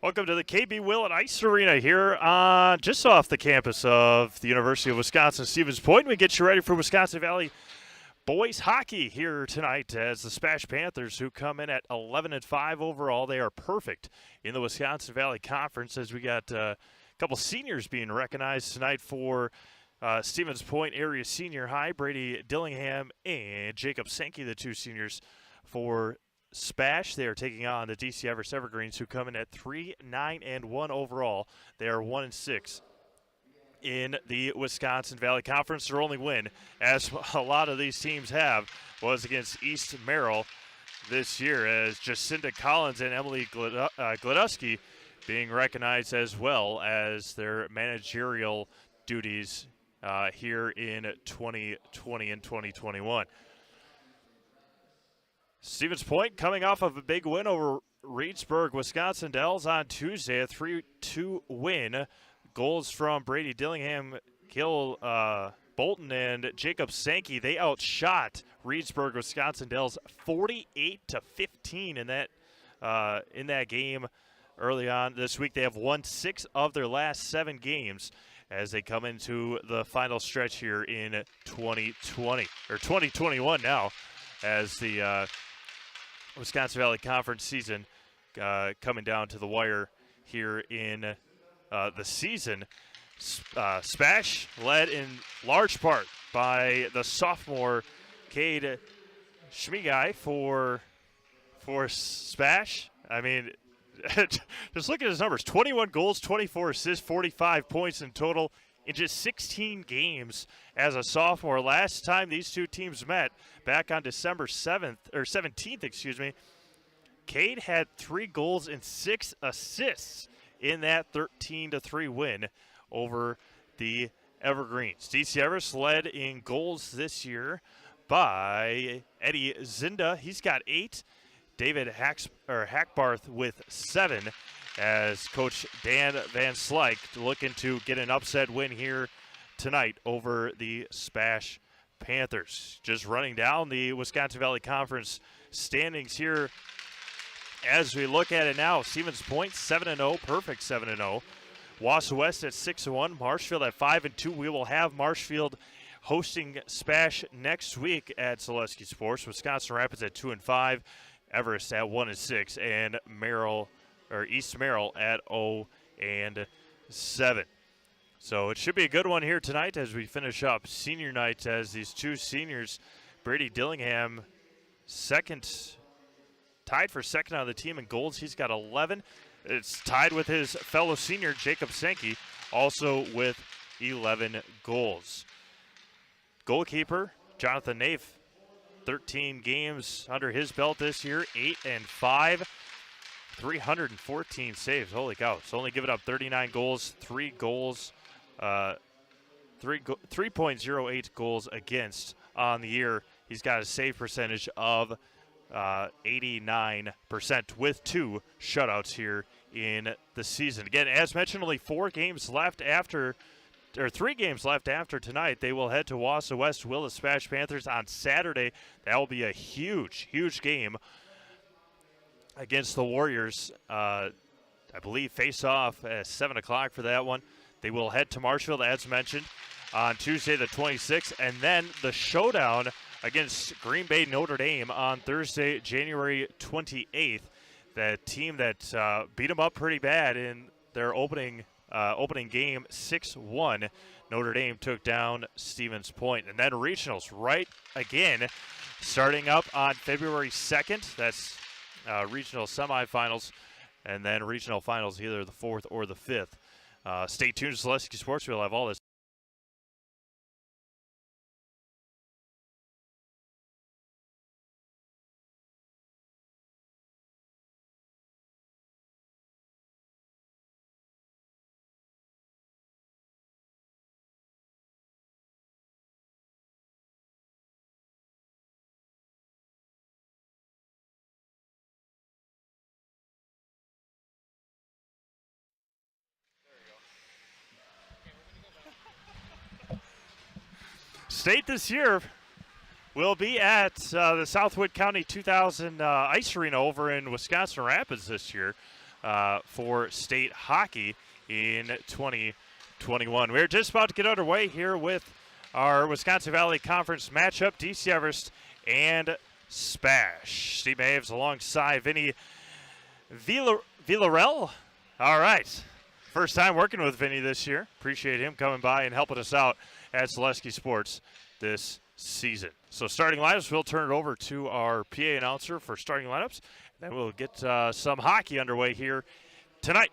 Welcome to the KB Willett Ice Arena here just off the campus of the University of Wisconsin-Stevens Point. We get you ready for Wisconsin Valley boys hockey here tonight as the SPASH Panthers, who come in at 11-5 overall. They are perfect in the Wisconsin Valley Conference as we got a couple seniors being recognized tonight for Stevens Point Area Senior High. Brady Dillingham and Jacob Sankey, the two seniors for SPASH. They are taking on the DC Everest Evergreens, who come in at 3-9-1 overall. They are 1-6 in the Wisconsin Valley Conference. Their only win, as a lot of these teams have, was against East Merrill this year, as Jacinda Collins and Emily Gladusky being recognized as well as their managerial duties here in 2020 and 2021. Stevens Point coming off of a big win over Reedsburg, Wisconsin Dells on Tuesday, a 3-2 win. Goals from Brady Dillingham, Gil Bolton, and Jacob Sankey. They outshot Reedsburg, Wisconsin Dells 48-15 in that game early on this week. They have won 6 of their last 7 games as they come into the final stretch here in 2020 or 2021 now, as the Wisconsin Valley Conference season coming down to the wire here in the season. SPASH led in large part by the sophomore Cade Schmigai for SPASH. I mean, just look at his numbers: 21 goals, 24 assists, 45 points in total in just 16 games as a sophomore. Last time these two teams met, back on December 17th, Cade had 3 goals and 6 assists in that 13-3 win over the Evergreens. DC Everest led in goals this year by Eddie Zinda. He's got 8. David Hackbarth with 7, as Coach Dan Van Slyke looking to get an upset win here tonight over the SPASH Panthers. Just running down the Wisconsin Valley Conference standings here as we look at it now. Stevens Point 7-0, perfect 7-0. Wausau West at 6-1, Marshfield at 5-2. We will have Marshfield hosting SPASH next week at Zaleski Sports. Wisconsin Rapids at 2-5, Everest at 1-6, and East Merrill at 0-7. So it should be a good one here tonight as we finish up senior night, as these two seniors, Brady Dillingham, tied for second on the team in goals. He's got 11. It's tied with his fellow senior, Jacob Sankey, also with 11 goals. Goalkeeper, Jonathan Naif, 13 games under his belt this year, 8-5, 314 saves. Holy cow. It's only given up 39 goals, 3.08 goals against on the year. He's got a save percentage of 89% with 2 shutouts here in the season. Again, as mentioned, only 3 games left after tonight. They will head to Wausau West, will the SPASH Panthers on Saturday. That will be a huge, huge game against the Warriors. I believe face off at 7 o'clock for that one. They will head to Marshfield, as mentioned, on Tuesday the 26th, and then the showdown against Green Bay Notre Dame on Thursday, January 28th. The team that beat them up pretty bad in their opening game, 6-1. Notre Dame took down Stevens Point. And then regionals right again, starting up on February 2nd. That's regional semifinals, and then regional finals either the 4th or the 5th. Stay tuned to Zaleski Sports. We'll have all this. State this year will be at the Southwood County 2000 Ice Arena over in Wisconsin Rapids this year. for state hockey in 2021. We're just about to get underway here with our Wisconsin Valley Conference matchup, DC Everest and SPASH. Steve Maves alongside Vinny Villarell. All right. First time working with Vinny this year. Appreciate him coming by and helping us out at Zaleski Sports this season. So starting lineups, we'll turn it over to our PA announcer for starting lineups. Then we'll get some hockey underway here tonight.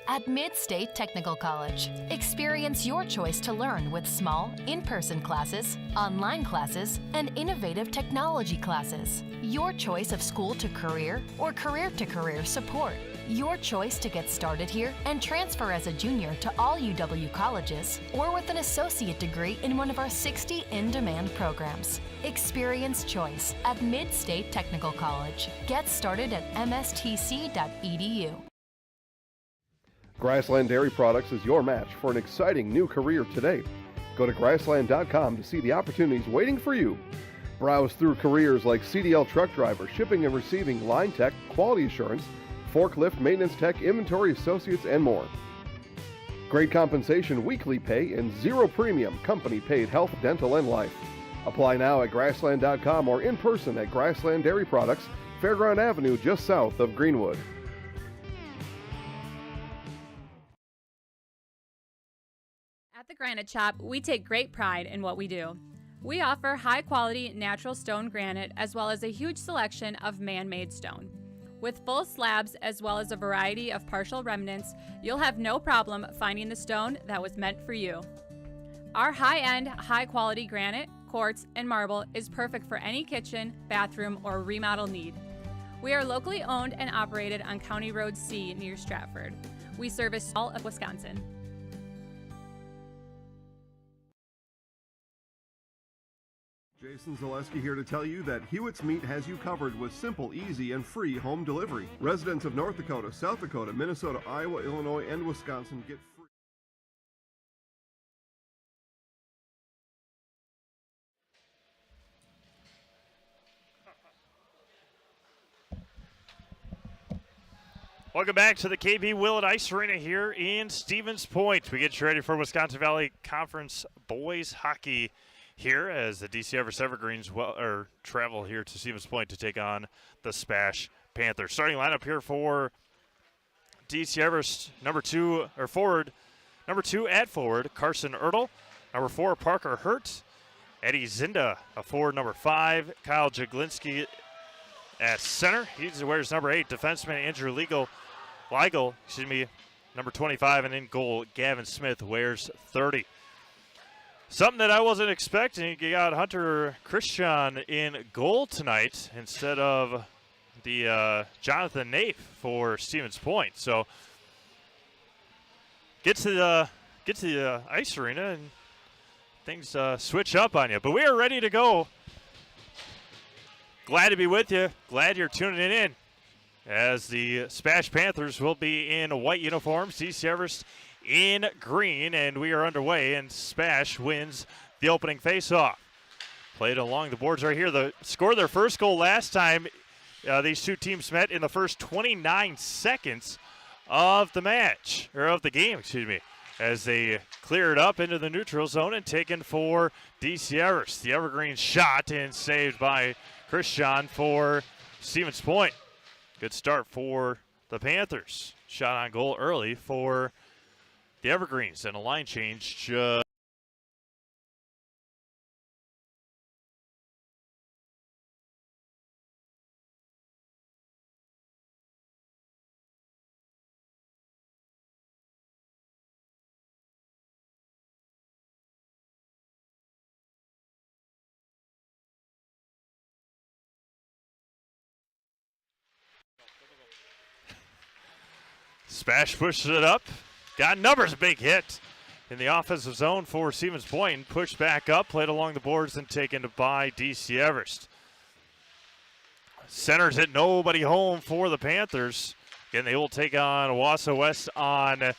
At Mid-State Technical College. Experience your choice to learn with small, in-person classes, online classes, and innovative technology classes. Your choice of school to career or career to career support. Your choice to get started here and transfer as a junior to all UW colleges or with an associate degree in one of our 60 in-demand programs. Experience choice at Mid-State Technical College. Get started at mstc.edu. Grassland Dairy Products is your match for an exciting new career today. Go to grassland.com to see the opportunities waiting for you. Browse through careers like CDL truck driver, shipping and receiving, line tech, quality assurance, forklift, maintenance tech, inventory associates, and more. Great compensation, weekly pay, and zero premium, company paid health, dental, and life. Apply now at grassland.com or in person at Grassland Dairy Products, Fairground Avenue, just south of Greenwood. At the Granite Shop, we take great pride in what we do. We offer high-quality natural stone granite as well as a huge selection of man-made stone. With full slabs as well as a variety of partial remnants, you'll have no problem finding the stone that was meant for you. Our high-end, high-quality granite, quartz, and marble is perfect for any kitchen, bathroom, or remodel need. We are locally owned and operated on County Road C near Stratford. We service all of Wisconsin. Jason Zaleski here to tell you that Hewitt's Meat has you covered with simple, easy, and free home delivery. Residents of North Dakota, South Dakota, Minnesota, Iowa, Illinois, and Wisconsin get free. Welcome back to the KB Willett Ice Arena here in Stevens Point. We get you ready for Wisconsin Valley Conference boys hockey here as the DC Everest Evergreens travel here to Stevens Point to take on the SPASH Panthers. Starting lineup here for DC Everest, number 2 at forward, Carson Ertl. Number 4, Parker Hurt. Eddie Zinda, a forward, number 5. Kyle Jaglinski at center. He wears number 8, defenseman Andrew Leigel, number 25. And in goal, Gavin Smith wears 30. Something that I wasn't expecting, you got Hunter Christian in goal tonight instead of the Jonathan Naif for Stevens Point. So get to the ice arena and things switch up on you. But we are ready to go. Glad to be with you. Glad you're tuning in as the SPASH Panthers will be in white uniforms. DC Everest in green, and we are underway, and SPASH wins the opening faceoff. Played along the boards right here. They scored their first goal last time these two teams met in the first 29 seconds of the match, or of the game, as they cleared up into the neutral zone and taken for DC Everest. The Evergreens shot and saved by Christian for Stevens Point. Good start for the Panthers. Shot on goal early for the Evergreens, and a line change. SPASH pushes it up. Got numbers, big hit in the offensive zone for Stevens Point. Pushed back up, played along the boards, and taken by DC Everest. Centers hit, nobody home for the Panthers. Again, they will take on Owasso West on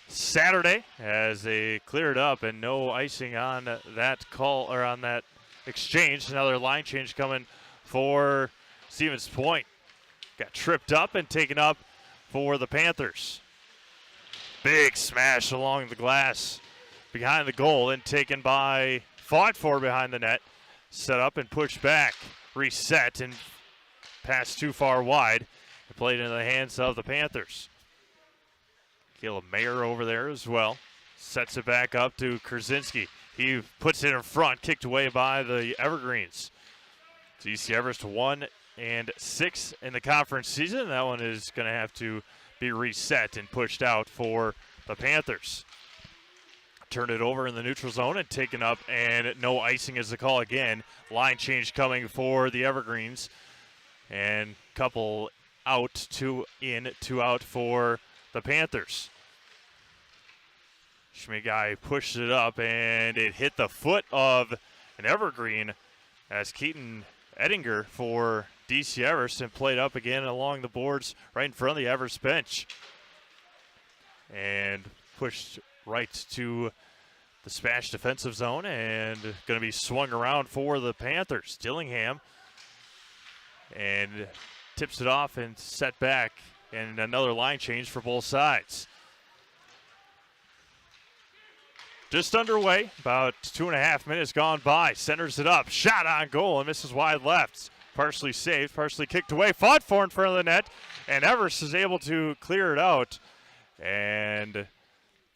Saturday as they cleared up, and no icing on that call or on that exchange. Another line change coming for Stevens Point. Got tripped up and taken up for the Panthers. Big smash along the glass behind the goal and fought for behind the net. Set up and pushed back. Reset and passed too far wide. And played into the hands of the Panthers. Caleb Mayer over there as well. Sets it back up to Krasinski. He puts it in front, kicked away by the Evergreens. DC Everest 1-6 in the conference season. That one is going to have to be reset and pushed out for the Panthers. Turned it over in the neutral zone and taken up, and no icing is the call again. Line change coming for the Evergreens. And couple out, 2 in, 2 out for the Panthers. Schmigai pushed it up, and it hit the foot of an Evergreen as Keaton Ettinger for DC Everest and played up again along the boards right in front of the Everest bench. And pushed right to the SPASH defensive zone and going to be swung around for the Panthers. Dillingham and tips it off and set back, and another line change for both sides. Just underway, about 2.5 minutes gone by. Centers it up, shot on goal and misses wide left. Partially saved, partially kicked away, fought for in front of the net, and Everest is able to clear it out. And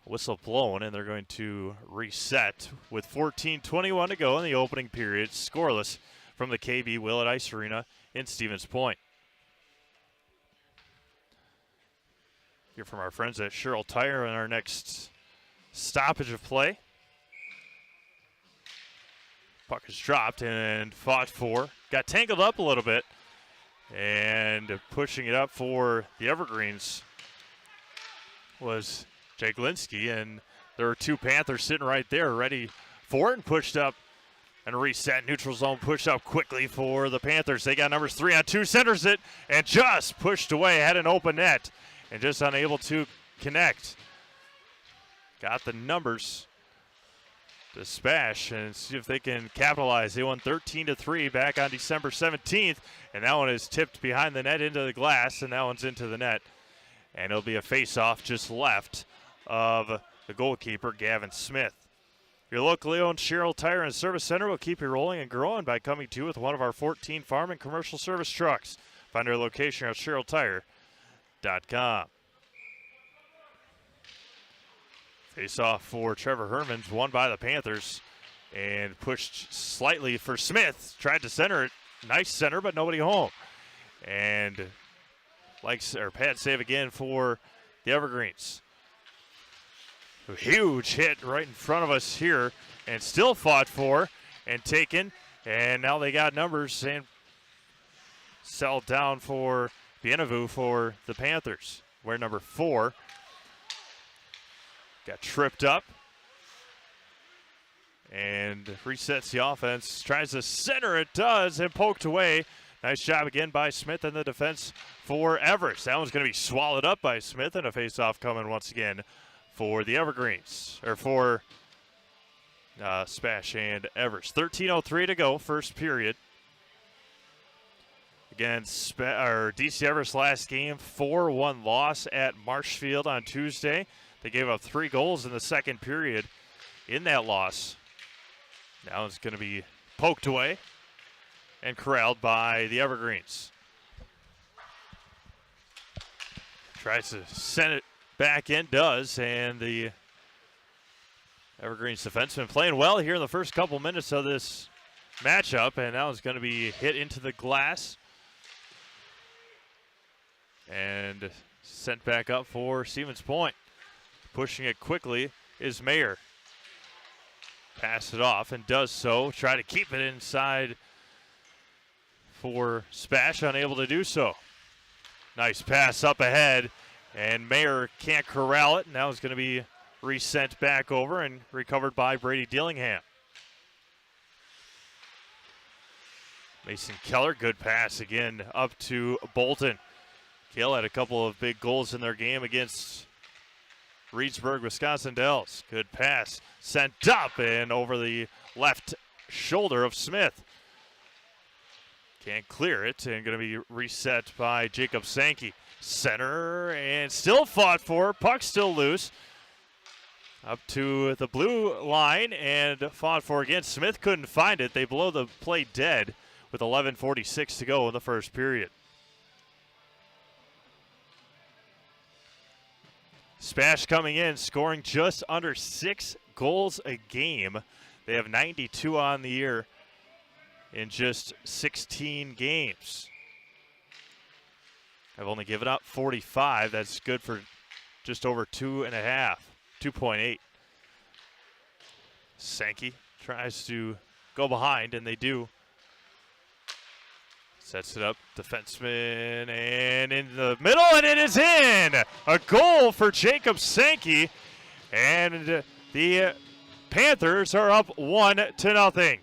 whistle blown, and they're going to reset with 14:21 to go in the opening period. Scoreless from the KB Willett Ice Arena in Stevens Point. Hear from our friends at Sherrill Tire in our next stoppage of play. Puck is dropped and fought for. Got tangled up a little bit, and pushing it up for the Evergreens was Jaglinski, and there were two Panthers sitting right there ready for it, and pushed up and reset. Neutral zone pushed up quickly for the Panthers. They got numbers 3-on-2, centers it, and just pushed away, had an open net, and just unable to connect. Got the numbers to SPASH and see if they can capitalize. They won 13-3 back on December 17th, and that one is tipped behind the net into the glass, and that one's into the net. And it'll be a face-off just left of the goalkeeper, Gavin Smith. Your locally owned Sherrill Tire and Service Center will keep you rolling and growing by coming to you with one of our 14 farm and commercial service trucks. Find our location at SherrillTire.com. Face off for Trevor Herman's won by the Panthers and pushed slightly for Smith. Tried to center it. Nice center, but nobody home. And pad save again for the Evergreens. A huge hit right in front of us here and still fought for and taken. And now they got numbers and settled down for Bienvenue for the Panthers. Where number 4 got tripped up and resets the offense. Tries to center, it does, and poked away. Nice job again by Smith and the defense for Everest. That one's going to be swallowed up by Smith, and a face-off coming once again for the Evergreens, or for SPASH and Everest. 13:03 to go, first period. Again, DC Everest last game, 4-1 loss at Marshfield on Tuesday. They gave up 3 goals in the second period in that loss. Now it's going to be poked away and corralled by the Evergreens. Tries to send it back in, does, and the Evergreens defenseman playing well here in the first couple minutes of this matchup, and now it's going to be hit into the glass and sent back up for Stevens Point. Pushing it quickly is Mayer. Pass it off and does so. Try to keep it inside for SPASH, unable to do so. Nice pass up ahead, and Mayer can't corral it. Now it's going to be resent back over and recovered by Brady Dillingham. Mason Keller, good pass again up to Bolton. Kale had a couple of big goals in their game against Reedsburg, Wisconsin Dells. Good pass sent up and over the left shoulder of Smith. Can't clear it, and going to be reset by Jacob Sankey. Center, and still fought for. Puck still loose. Up to the blue line, and fought for again. Smith couldn't find it. They blow the play dead with 11:46 to go in the first period. SPASH coming in, scoring just under 6 goals a game. They have 92 on the year in just 16 games. I've only given up 45. That's good for just over 2.8. Sankey tries to go behind, and they do. Sets it up, defenseman, and in the middle, and it is in! A goal for Jacob Sankey, and the Panthers are up 1-0.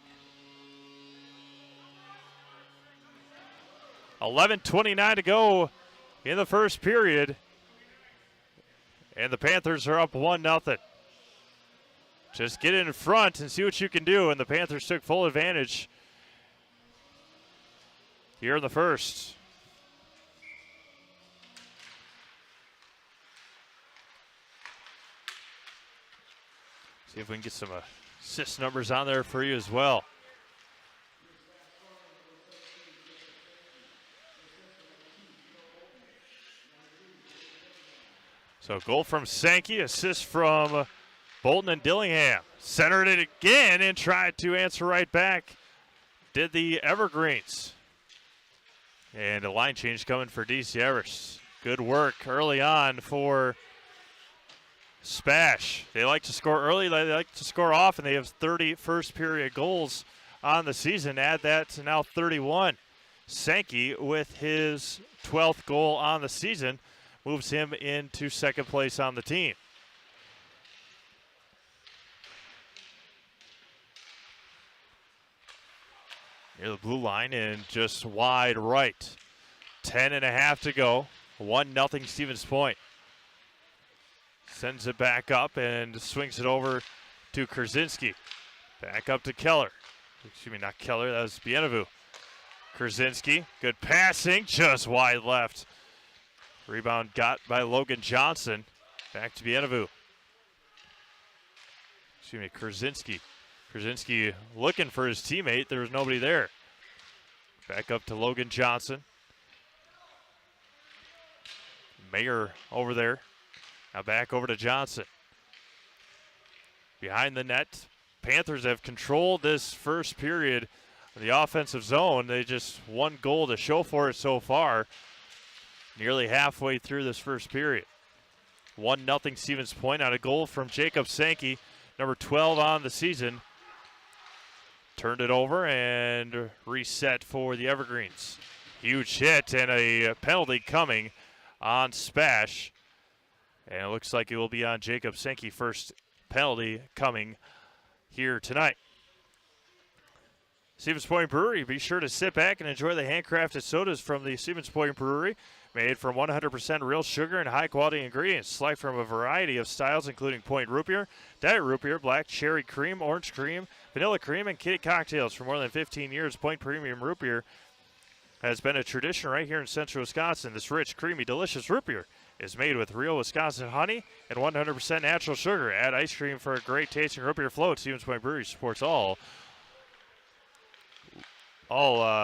11:29 to go in the first period, and the Panthers are up 1-0. Just get in front and see what you can do, and the Panthers took full advantage here in the first. See if we can get some assist numbers on there for you as well. So goal from Sankey, assist from Bolton and Dillingham. Centered it again and tried to answer right back. Did the Evergreens. And a line change coming for DC Everest. Good work early on for SPASH. They like to score early, they like to score often. They have 30 first period goals on the season. Add that to now 31. Sankey, with his 12th goal on the season, moves him into second place on the team. Near the blue line and just wide right. 10.5 to go. 1-0 Stevens Point. Sends it back up and swings it over to Kurzinski. Back up to Keller. Excuse me, not Keller, that was Bienvenue. Kurzinski, good passing, just wide left. Rebound got by Logan Johnson. Back to Bienvenue. Krasinski. Krasinski looking for his teammate. There was nobody there. Back up to Logan Johnson. Mayer over there. Now back over to Johnson. Behind the net. Panthers have controlled this first period of the offensive zone. They just one goal to show for it so far. Nearly halfway through this first period. 1-0 Stevens Point on a goal from Jacob Sankey, number 12 on the season. Turned it over and reset for the Evergreens. Huge hit and a penalty coming on SPASH. And it looks like it will be on Jacob Sankey. First penalty coming here tonight. Stevens Point Brewery, be sure to sit back and enjoy the handcrafted sodas from the Stevens Point Brewery. Made from 100% real sugar and high-quality ingredients. Select from a variety of styles, including Point Root Beer, Diet Root Beer, Black Cherry Cream, Orange Cream, Vanilla Cream, and Kitty Cocktails. For more than 15 years, Point Premium Root Beer has been a tradition right here in central Wisconsin. This rich, creamy, delicious root beer is made with real Wisconsin honey and 100% natural sugar. Add ice cream for a great tasting root beer float. Stevens Point Brewery supports all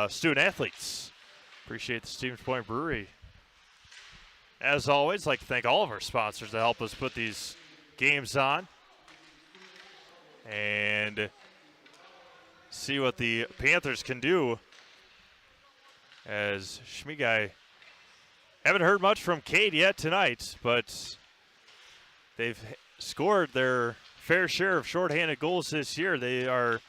student athletes. Appreciate the Stevens Point Brewery. As always, I'd like to thank all of our sponsors that help us put these games on and see what the Panthers can do. As Schmigai, haven't heard much from Cade yet tonight, but they've scored their fair share of shorthanded goals this year. They're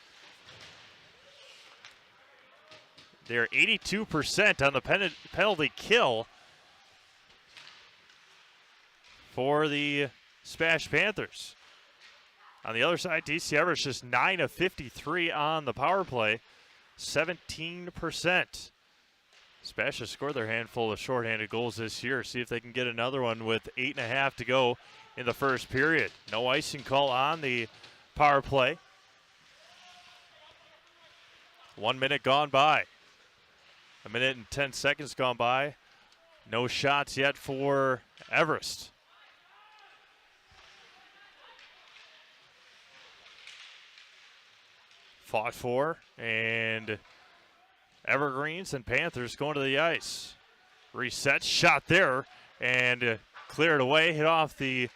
82% on the penalty kill for the SPASH Panthers. On the other side, DC Everest just 9 of 53 on the power play, 17%. SPASH has scored their handful of shorthanded goals this year. See if they can get another one with 8.5 to go in the first period. No icing call on the power play. 1 minute gone by. 1 minute and 10 seconds gone by. No shots yet for Everest. Fought for, and Evergreens and Panthers going to the ice. Reset, shot there, and cleared away, hit off the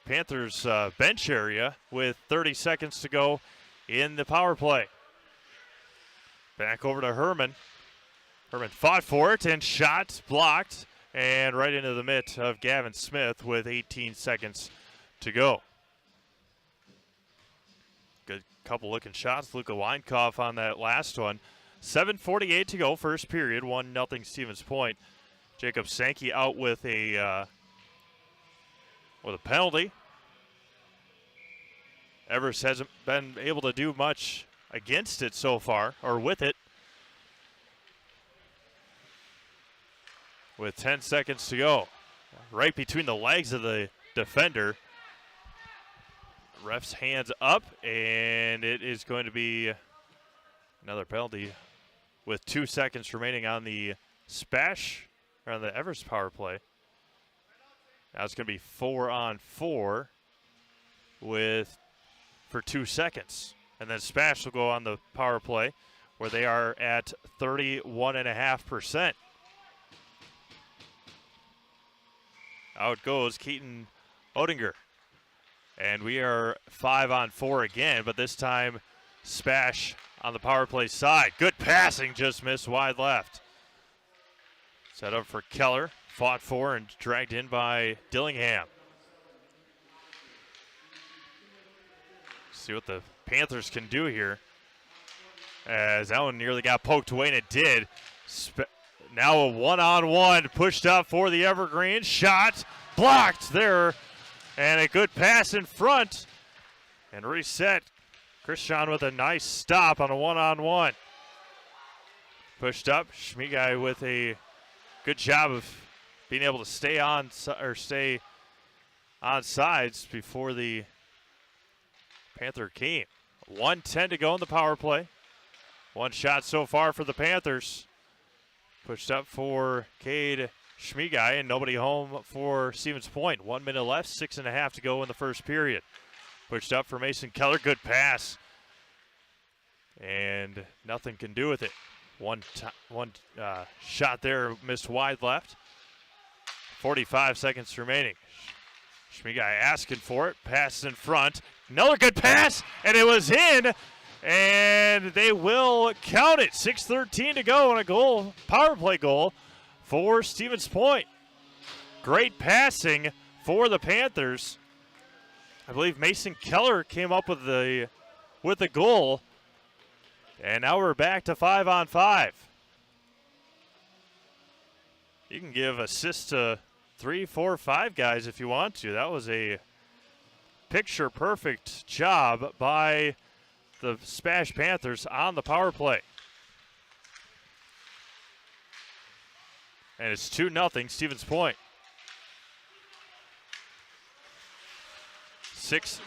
Panthers bench area with 30 seconds to go in the power play. Back over to Herman. Herman fought for it and shot, blocked, and right into the mitt of Gavin Smith with 18 seconds to go. Good couple looking shots. Luka Weinkauf on that last one. 7:48 to go, first period. 1-0 Stevens Point. Jacob Sankey out with a penalty. Everest hasn't been able to do much against it so far, or with it. With 10 seconds to go. Right between the legs of the defender. Ref's hands up, and it is going to be another penalty with 2 seconds remaining on the SPASH, or on the Everest power play. Now it's going to be 4-on-4 for 2 seconds. And then SPASH will go on the power play where they are at 31.5%. Out goes Keaton Odinger. And we are 5-on-4 again, but this time SPASH on the power play side. Good passing, just missed wide left. Set up for Keller, fought for and dragged in by Dillingham. See what the Panthers can do here. As that one nearly got poked away, and it did. Now a one-on-one pushed up for the Evergreen. Shot blocked there. And a good pass in front. And reset. Christian with a nice stop on a one-on-one. Pushed up. Schmigai with a good job of being able to stay on sides before the Panther came. 1:10 to go in the power play. One shot so far for the Panthers. Pushed up for Cade Schmigai, and nobody home for Stevens Point. 1 minute left, 6.5 to go in the first period. Pushed up for Mason Keller. Good pass. And nothing can do with it. One shot there, missed wide left. 45 seconds remaining. Schmigai asking for it. Pass in front. Another good pass, and it was in. And they will count it. 6:13 to go on a goal, power play goal for Stevens Point. Great passing for the Panthers. I believe Mason Keller came up with the goal. And now we're back to 5-on-5. You can give assists to 3, 4, 5 guys if you want to. That was a picture-perfect job by the SPASH Panthers on the power play. And it's 2-0 Stevens Point. 6.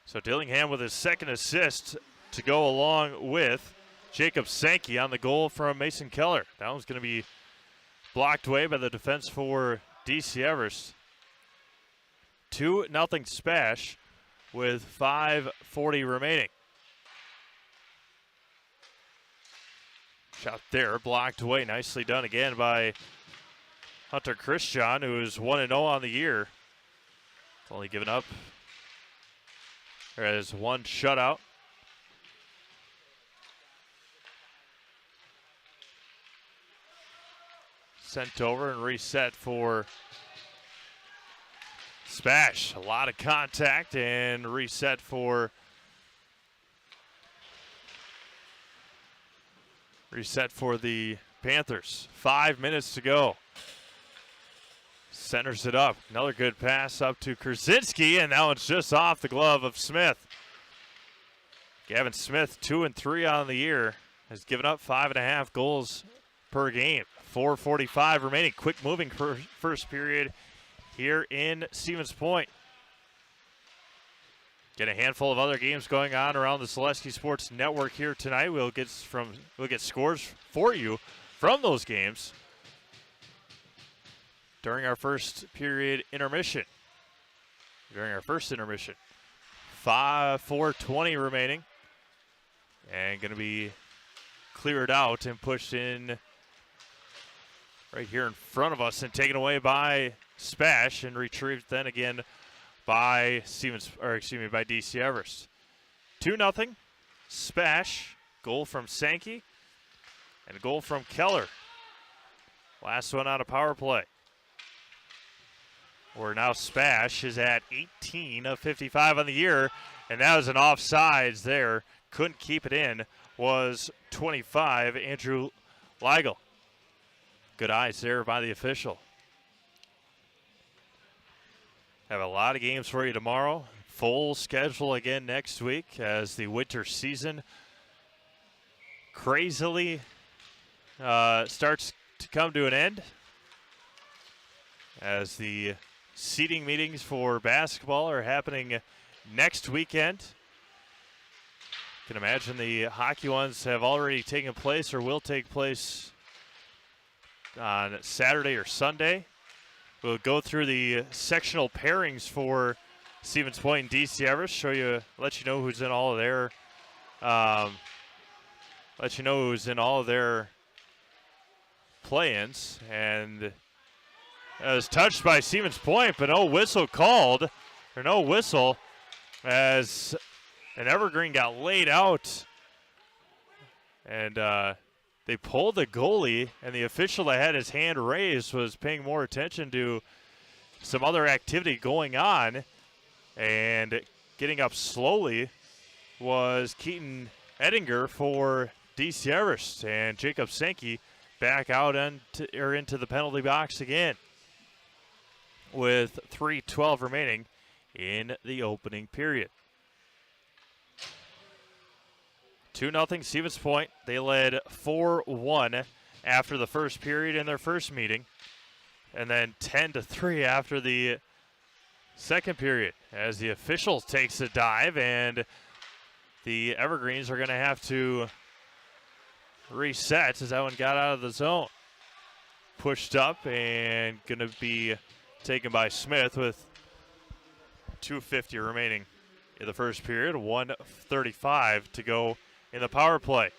So Dillingham with his second assist to go along with Jacob Sankey on the goal from Mason Keller. That one's going to be blocked away by the defense for DC Everest. 2-0 SPASH with 5:40 remaining. Shot there, blocked away. Nicely done again by Hunter Christian, who is 1-0 on the year. Only given up. There is one shutout. Sent over and reset for SPASH. A lot of contact and reset for the Panthers. 5 minutes to go. Centers it up. Another good pass up to Krasinski, and that one's just off the glove of Smith. Gavin Smith, 2-3 on the year, has given up 5.5 goals per game. 4:45 remaining. Quick moving first period here in Stevens Point. Get a handful of other games going on around the Zaleski Sports Network here tonight. We'll get scores for you from those games during our first intermission. 4:20 remaining. And going to be cleared out and pushed in right here in front of us and taken away by SPASH and retrieved then again by by DC Everest. 2-0 SPASH. Goal from Sankey and a goal from Keller. Last one on a power play. Where now SPASH is at 18 of 55 on the year, and that was an offsides there. Couldn't keep it in. Was 25, Andrew Leigel. Good eyes there by the official. Have a lot of games for you tomorrow. Full schedule again next week as the winter season crazily starts to come to an end. As the seeding meetings for basketball are happening next weekend. You can imagine the hockey ones have already taken place or will take place on Saturday or Sunday. We'll go through the sectional pairings for Stevens Point and DC Everest. Let you know who's in all of their play-ins. And it was touched by Stevens Point, but no whistle called, or no whistle, as an Evergreen got laid out. And they pulled the goalie, and the official that had his hand raised was paying more attention to some other activity going on. And getting up slowly was Keaton Edinger for DC Everest, and Jacob Sankey back out into the penalty box again with 3:12 remaining in the opening period. 2-0 Stevens Point. They led 4-1 after the first period in their first meeting, and then 10-3 after the second period as the official takes a dive, and the Evergreens are going to have to reset as that one got out of the zone. pushed up and going to be taken by Smith with 2:50 remaining in the first period. 1:35 to go in the power play.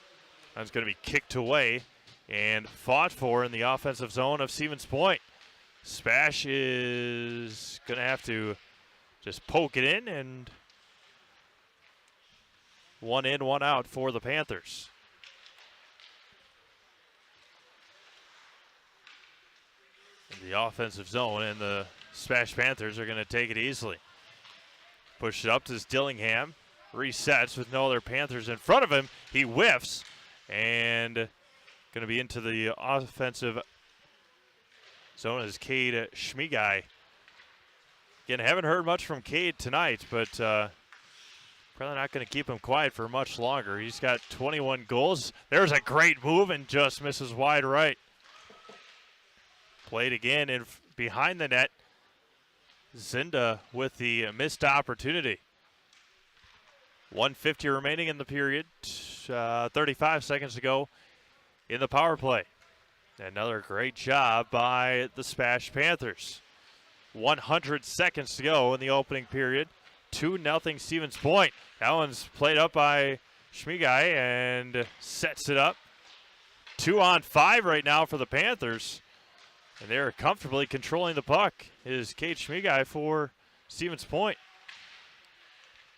That's going to be kicked away and fought for in the offensive zone of Stevens Point. SPASH is going to have to just poke it in, and one in, one out for the Panthers. In the offensive zone, and the SPASH Panthers are going to take it easily. Push it up to Dillingham. Resets with no other Panthers in front of him. He whiffs, and going to be into the offensive zone as Cade Schmigai. Again, haven't heard much from Cade tonight, but probably not going to keep him quiet for much longer. He's got 21 goals. There's a great move and just misses wide right. Played again in behind the net. Zinda with the missed opportunity. 1:50 remaining in the period. 35 seconds to go in the power play. Another great job by the SPASH Panthers. 100 seconds to go in the opening period. 2-0 Stevens Point. That one's played up by Schmigai and sets it up. 2-on-5 right now for the Panthers. And they're comfortably controlling the puck. Is Cade Schmigai for Stevens Point.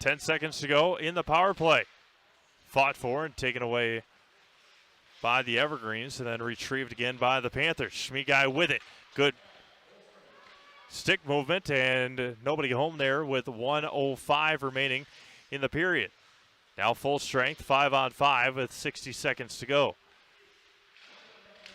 10 seconds to go in the power play. Fought for and taken away by the Evergreens, and then retrieved again by the Panthers. Schmigai with it. Good stick movement, and nobody home there with 1:05 remaining in the period. Now full strength, 5-on-5 with 60 seconds to go.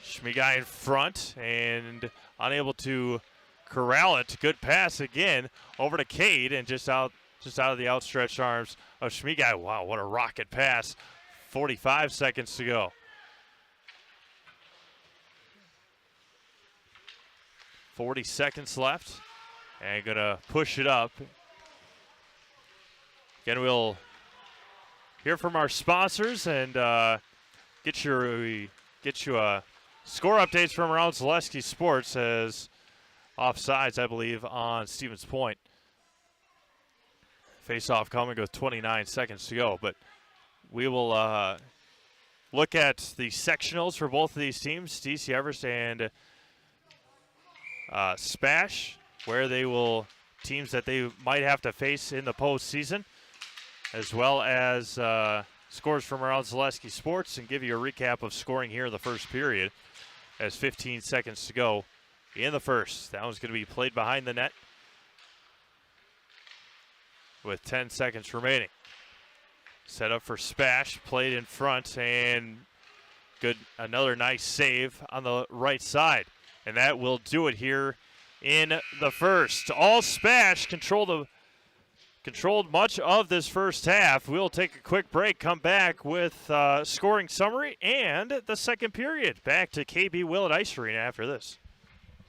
Schmigai in front and unable to corral it. Good pass again over to Cade, and just out of the outstretched arms of Schmigai. Wow, what a rocket pass. 45 seconds to go. .40 seconds left, and gonna push it up. Again, we'll hear from our sponsors and get you score updates from around Zaleski Sports as offsides, I believe, on Stevens Point. Face-off coming with 29 seconds to go, but we will look at the sectionals for both of these teams, DC Everest and SPASH, where they will teams that they might have to face in the postseason, as well as scores from around Zaleski Sports, and give you a recap of scoring here in the first period as 15 seconds to go in the first. That one's going to be played behind the net with 10 seconds remaining. Set up for SPASH, played in front, and another nice save on the right side. And that will do it here in the first. All SPASH controlled much of this first half. We'll take a quick break, come back with scoring summary and the second period. Back to KB Willett Ice Arena after this.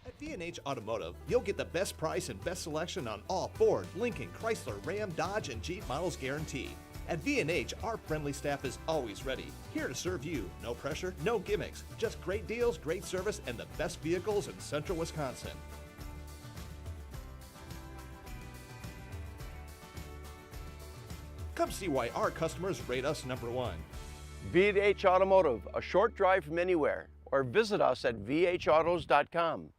At V&H Automotive, you'll get the best price and best selection on all Ford, Lincoln, Chrysler, Ram, Dodge, and Jeep models guaranteed. At V&H, our friendly staff is always ready, here to serve you. No pressure, no gimmicks, just great deals, great service, and the best vehicles in central Wisconsin. Come see why our customers rate us #1. V&H Automotive, a short drive from anywhere, or visit us at vhautos.com.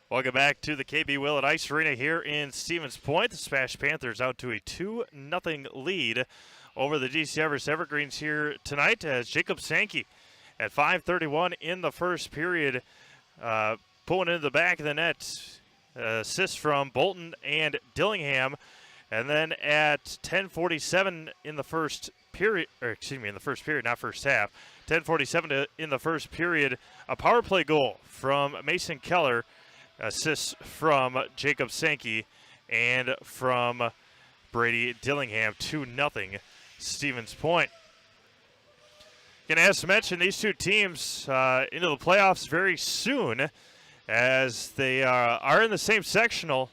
Welcome back to the KB Willett Ice Arena here in Stevens Point. The SPASH Panthers out to a 2-0 lead over the DC Everest Evergreens here tonight as Jacob Sankey at 5:31 in the first period pulling into the back of the net. Assist from Bolton and Dillingham. And then at 10:47 in the first period, in the first period, not first half, 10:47 in the first period, a power play goal from Mason Keller. Assists from Jacob Sankey and from Brady Dillingham. 2-0 Stevens Point. Again, as mentioned, these two teams into the playoffs very soon as they are in the same sectional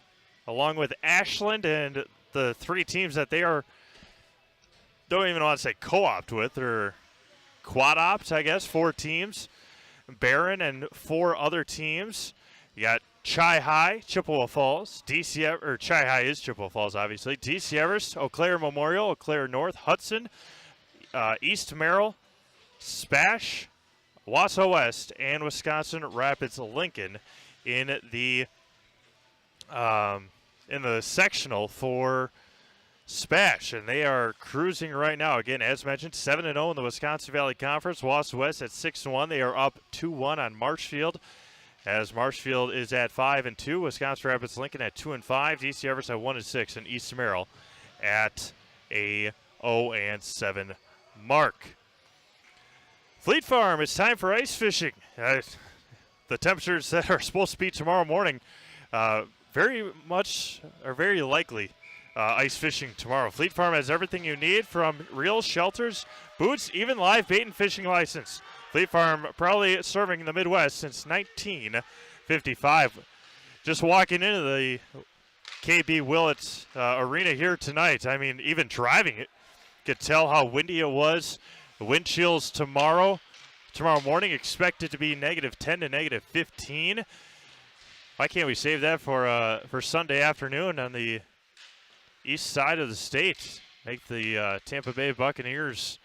along with Ashland and the three teams that they don't even want to say co-opt with, or quad-opt, I guess, 4 teams. Barron and 4 other teams. You got Chi High, Chippewa Falls, Chi High is Chippewa Falls, obviously. DC Everest, Eau Claire Memorial, Eau Claire North, Hudson, East Merrill, SPASH, Wausau West, and Wisconsin Rapids Lincoln in the sectional for SPASH, and they are cruising right now. Again, as mentioned, 7-0 in the Wisconsin Valley Conference. Wausau West at 6-1. They are up 2-1 on Marshfield, as Marshfield is at 5-2. Wisconsin Rapids Lincoln at 2-5. DC Everest at 1-6, and East Merrill at a 0-7 mark. Fleet Farm, it's time for ice fishing. The temperatures that are supposed to be tomorrow morning, very likely ice fishing tomorrow. Fleet Farm has everything you need, from reels, shelters, boots, even live bait and fishing license. Fleet Farm probably serving the Midwest since 1955. Just walking into the KB Willett Arena here tonight, I mean, even driving it, could tell how windy it was. The wind chills tomorrow morning expected to be -10 to -15. Why can't we save that for Sunday afternoon on the east side of the state? Make the Tampa Bay Buccaneers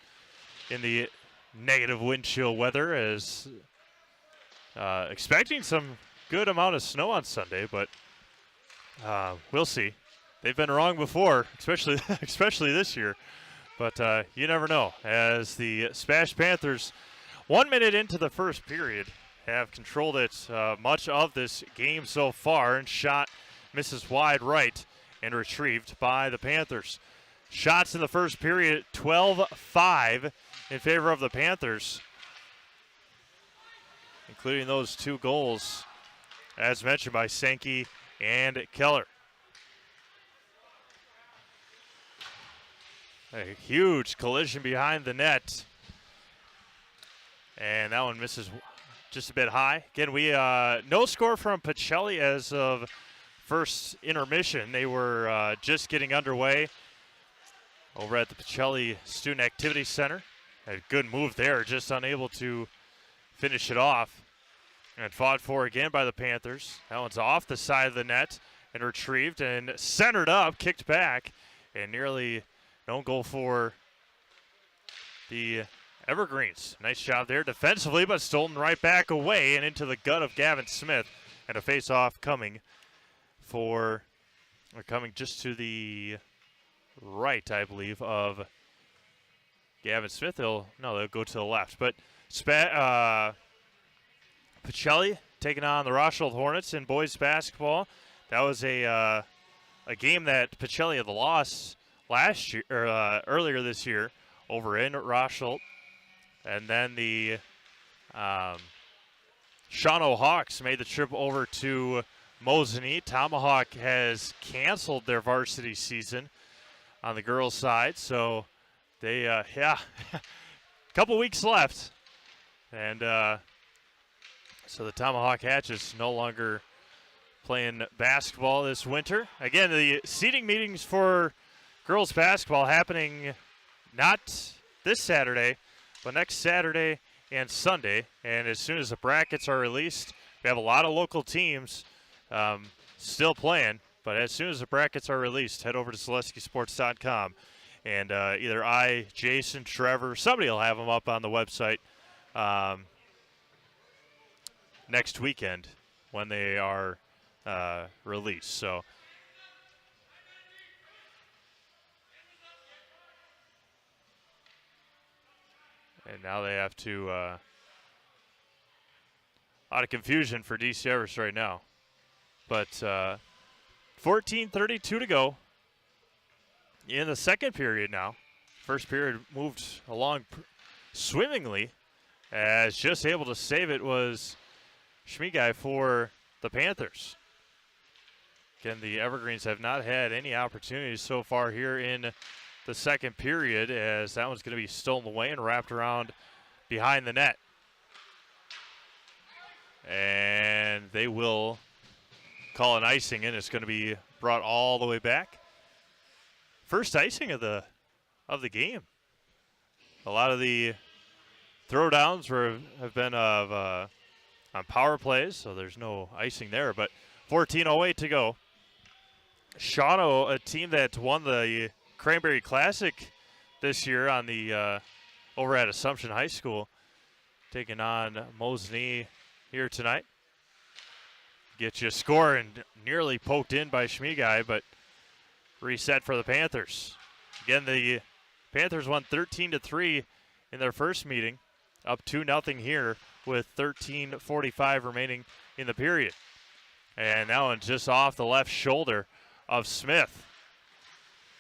in the negative wind chill weather, as expecting some good amount of snow on Sunday, but we'll see. They've been wrong before, especially this year, but you never know, as the SPASH Panthers 1 minute into the first period have controlled it much of this game so far, and shot misses wide right and retrieved by the Panthers. Shots in the first period, 12-5 in favor of the Panthers, including those 2 goals, as mentioned, by Sankey and Keller. A huge collision behind the net, and that one misses just a bit high. Again, we no score from Pacelli as of first intermission. They were just getting underway over at the Pacelli Student Activity Center. A good move there, just unable to finish it off. And fought for again by the Panthers. That one's off the side of the net and retrieved and centered up, kicked back, and nearly no goal for the Evergreens. Nice job there defensively, but stolen right back away and into the gut of Gavin Smith. And a face-off coming just to the right, I believe, of Gavin Smith. They'll go to the left. But Pacelli taking on the Rothschild Hornets in boys basketball. That was a game that Pacelli had lost last year, earlier this year, over in Rothschild. And then the Shawano Hawks made the trip over to Mosinee. Tomahawk has canceled their varsity season on the girls' side, so they, a couple weeks left. And so the Tomahawk Hatches no longer playing basketball this winter. Again, the seeding meetings for girls basketball happening not this Saturday, but next Saturday and Sunday. And as soon as the brackets are released, we have a lot of local teams still playing. But as soon as the brackets are released, head over to SaleskySports.com. And either I, Jason, Trevor, somebody will have them up on the website next weekend when they are release. So and now they have to out of confusion for DC Everest right now. But 14:32 to go in the second period now. First period moved along swimmingly, as just able to save it was Schmiegai for the Panthers. Again, the Evergreens have not had any opportunities so far here in the second period, as that one's going to be stolen away and wrapped around behind the net. And they will call an icing, and it's going to be brought all the way back. First icing of the game. A lot of the throwdowns have been on power plays, so there's no icing there. But 14:08 to go. Shawano, a team that won the Cranberry Classic this year on the over at Assumption High School, taking on Mosinee here tonight. Get you a score, and nearly poked in by Schmiegai, but reset for the Panthers. Again, the Panthers won 13-3 in their first meeting, up 2-0 here with 13:45 remaining in the period. And that one just off the left shoulder of Smith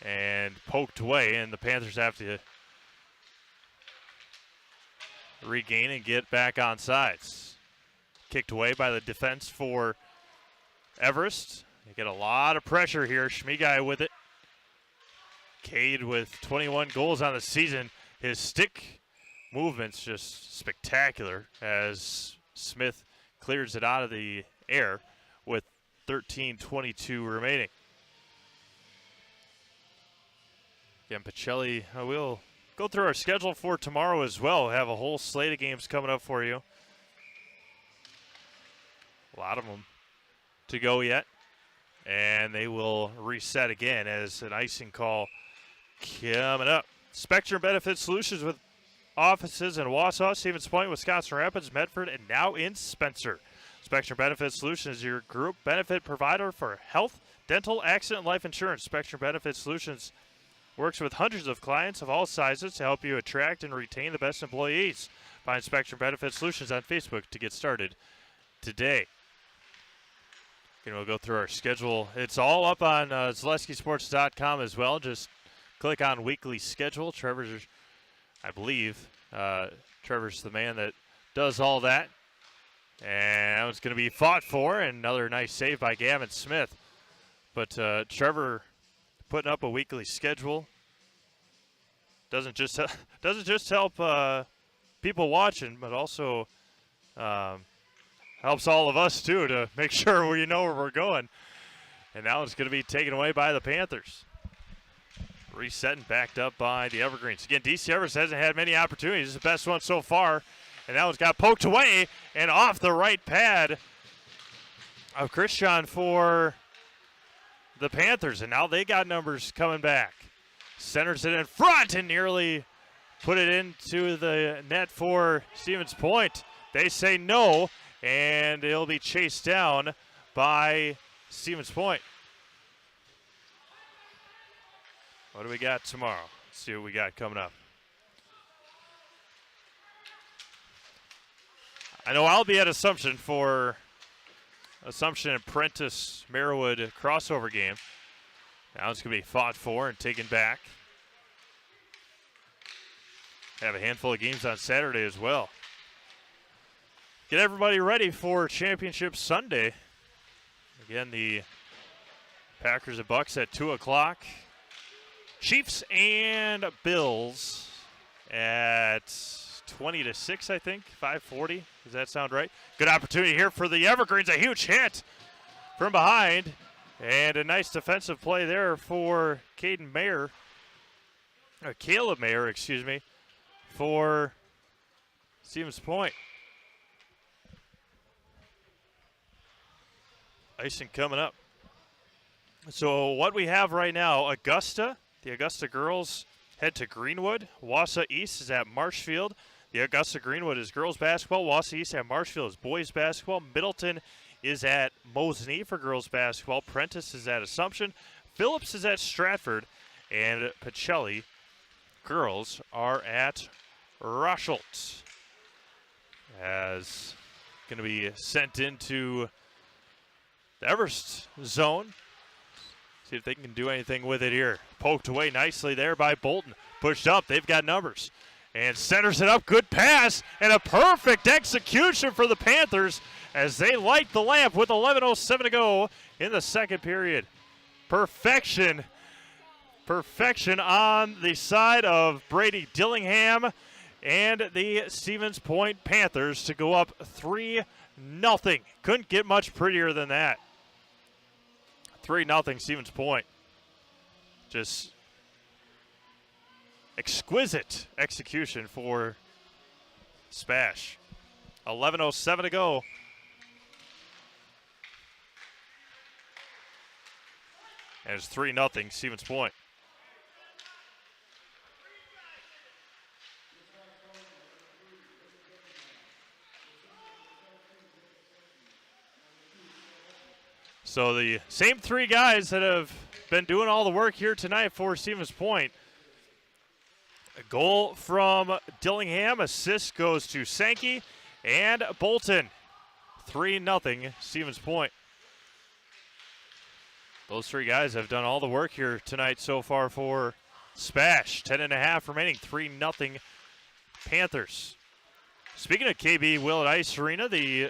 and poked away, and the Panthers have to regain and get back on sides. Kicked away by the defense for Everest. They get a lot of pressure here. Schmiegai with it. Cade with 21 goals on the season. His stick movement's just spectacular as Smith clears it out of the air with 13:22 remaining. Again, Pacelli, we'll go through our schedule for tomorrow as well. We'll have a whole slate of games coming up for you. A lot of them to go yet. And they will reset again as an icing call coming up. Spectrum Benefit Solutions with offices in Wausau, Stevens Point, Wisconsin Rapids, Medford, and now in Spencer. Spectrum Benefit Solutions is your group benefit provider for health, dental, accident, and life insurance. Spectrum Benefit Solutions works with hundreds of clients of all sizes to help you attract and retain the best employees. Find Spectrum Benefit Solutions on Facebook to get started today. And we'll go through our schedule. It's all up on ZaleskiSports.com as well. Just click on weekly schedule. Trevor's, I believe, Trevor's the man that does all that. And that was going to be fought for, and another nice save by Gavin Smith. But Trevor putting up a weekly schedule doesn't just help people watching, but also helps all of us too to make sure we know where we're going. And now it's going to be taken away by the Panthers. Reset and backed up by the Evergreens. Again, DC Everest hasn't had many opportunities. This is the best one so far. And that one's got poked away and off the right pad of Christian for the Panthers. And now they got numbers coming back. Centers it in front and nearly put it into the net for Stevens Point. They say no, and it'll be chased down by Stevens Point. What do we got tomorrow? Let's see what we got coming up. I know I'll be at Assumption for Assumption and Prentice Merriwood crossover game. Now it's going to be fought for and taken back. Have a handful of games on Saturday as well. Get everybody ready for Championship Sunday. Again, the Packers and Bucks at 2 o'clock. Chiefs and Bills at 20-6, I think, 5:40. Does that sound right? Good opportunity here for the Evergreens. A huge hit from behind. And a nice defensive play there for Caleb Mayer, for Stevens Point. Icing coming up. So what we have right now, Augusta, the Augusta girls head to Greenwood. Wausau East is at Marshfield. The Augusta Greenwood is girls basketball. Wausau East at Marshfield is boys basketball. Middleton is at Mosinee for girls basketball. Prentice is at Assumption. Phillips is at Stratford. And Pacelli girls are at Rushelt. As going to be sent into the Everest zone. See if they can do anything with it here. Poked away nicely there by Bolton. Pushed up. They've got numbers. And centers it up. Good pass. And a perfect execution for the Panthers as they light the lamp with 11:07 to go in the second period. Perfection. Perfection on the side of Brady Dillingham and the Stevens Point Panthers to go up 3-0. Couldn't get much prettier than that. 3-0 Stevens Point. Just exquisite execution for SPASH. 11:07 to go. And it's 3-0 Stevens Point. So the same three guys that have been doing all the work here tonight for Stevens Point. A goal from Dillingham. Assist goes to Sankey and Bolton. 3-0 Stevens Point. Those three guys have done all the work here tonight so far for SPASH. 10.5 remaining. 3-0 Panthers. Speaking of KB Willett Ice Arena, the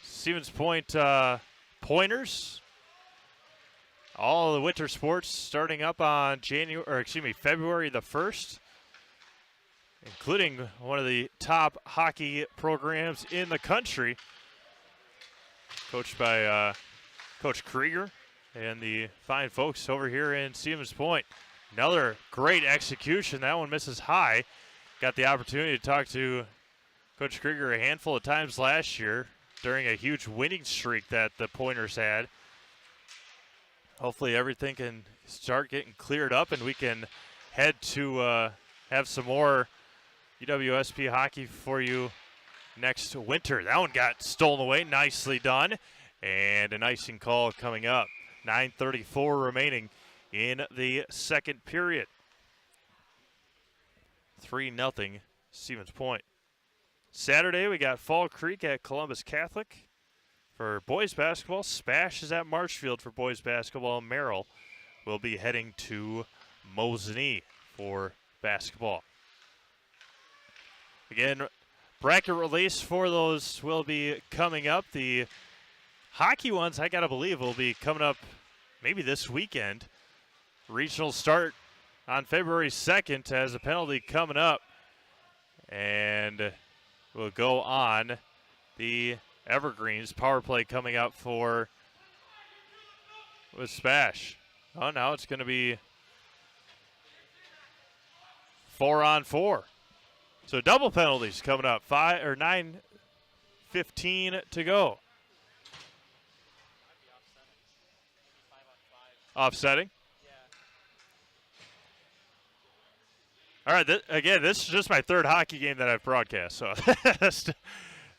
Stevens Point Pointers, all the winter sports starting up on February the 1st, including one of the top hockey programs in the country, coached by Coach Krieger and the fine folks over here in Stevens Point. Another great execution. That one misses high. Got the opportunity to talk to Coach Krieger a handful of times last year during a huge winning streak that the Pointers had. Hopefully everything can start getting cleared up and we can head to have some more UWSP hockey for you next winter. That one got stolen away. Nicely done. And an icing call coming up. 9:34 remaining in the second period. 3-0 Stevens Point. Saturday, we got Fall Creek at Columbus Catholic for boys basketball. SPASH is at Marshfield for boys basketball. Merrill will be heading to Mosinee for basketball. Again, bracket release for those will be coming up. The hockey ones, I got to believe, will be coming up maybe this weekend. Regional start on February 2nd has a penalty coming up. And we'll go on the Evergreens power play coming up with SPASH. Oh, now it's going to be 4-on-4. So double penalties coming up. 9:15 to go. Offsetting. All right, this is just my third hockey game that I've broadcast. So it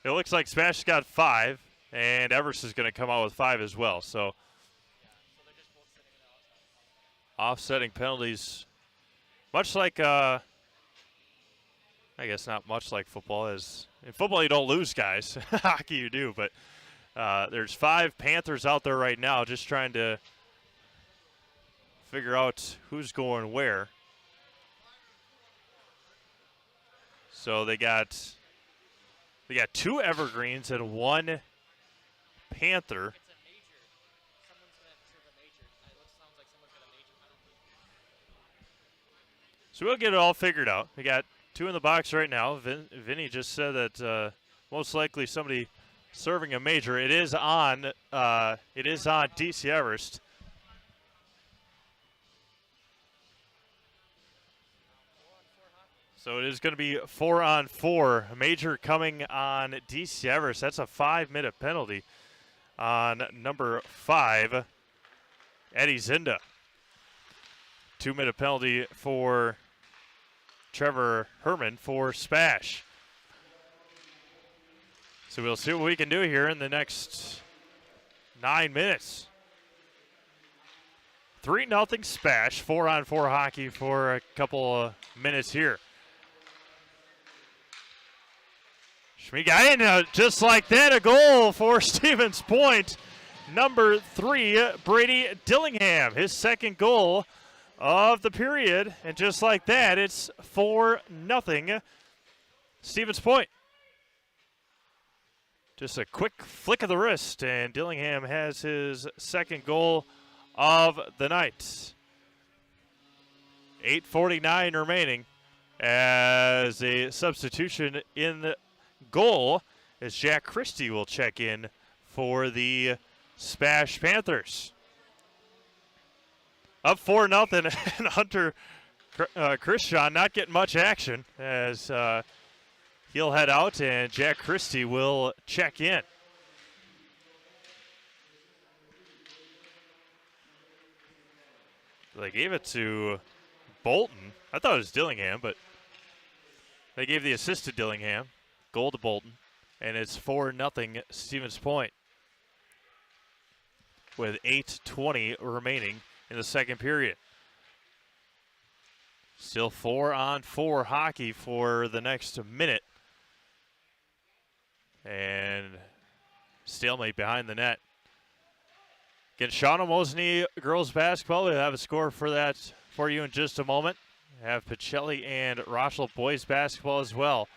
looks like SPASH got 5, and Everest is going to come out with 5 as well. So offsetting penalties, much like, I guess not much like football. As in football, you don't lose guys. Hockey, you do. But there's 5 Panthers out there right now just trying to figure out who's going where. So they got 2 Evergreens and 1 Panther. So we'll get it all figured out. We got 2 in the box right now. Vinny just said that most likely somebody serving a major. It is on DC Everest. So it is going to be 4-on-4. A major coming on DC Everest. That's a 5-minute penalty on number 5, Eddie Zinda. 2-minute penalty for Trevor Herman for SPASH. So we'll see what we can do here in the next 9 minutes. 3-0 SPASH, 4-on-4 hockey for a couple of minutes here. Schmigain, just like that, a goal for Stevens Point. Number 3, Brady Dillingham, his second goal of the period. And just like that, it's 4-0 Stevens Point. Just a quick flick of the wrist, and Dillingham has his second goal of the night. 8:49 remaining as a substitution in the goal as Jack Christie will check in for the SPASH Panthers. Up 4-0, and Hunter Christian not getting much action as he'll head out, and Jack Christie will check in. They gave it to Bolton. I thought it was Dillingham, but they gave the assist to Dillingham. Goal to Bolton. And it's 4-0 Stevens Point with 8:20 remaining in the second period. Still 4-on-4 hockey for the next minute. And stalemate behind the net. Again, Shauna Mosney girls basketball. We'll have a score for that for you in just a moment. Have Pacelli and Rochelle boys basketball as well.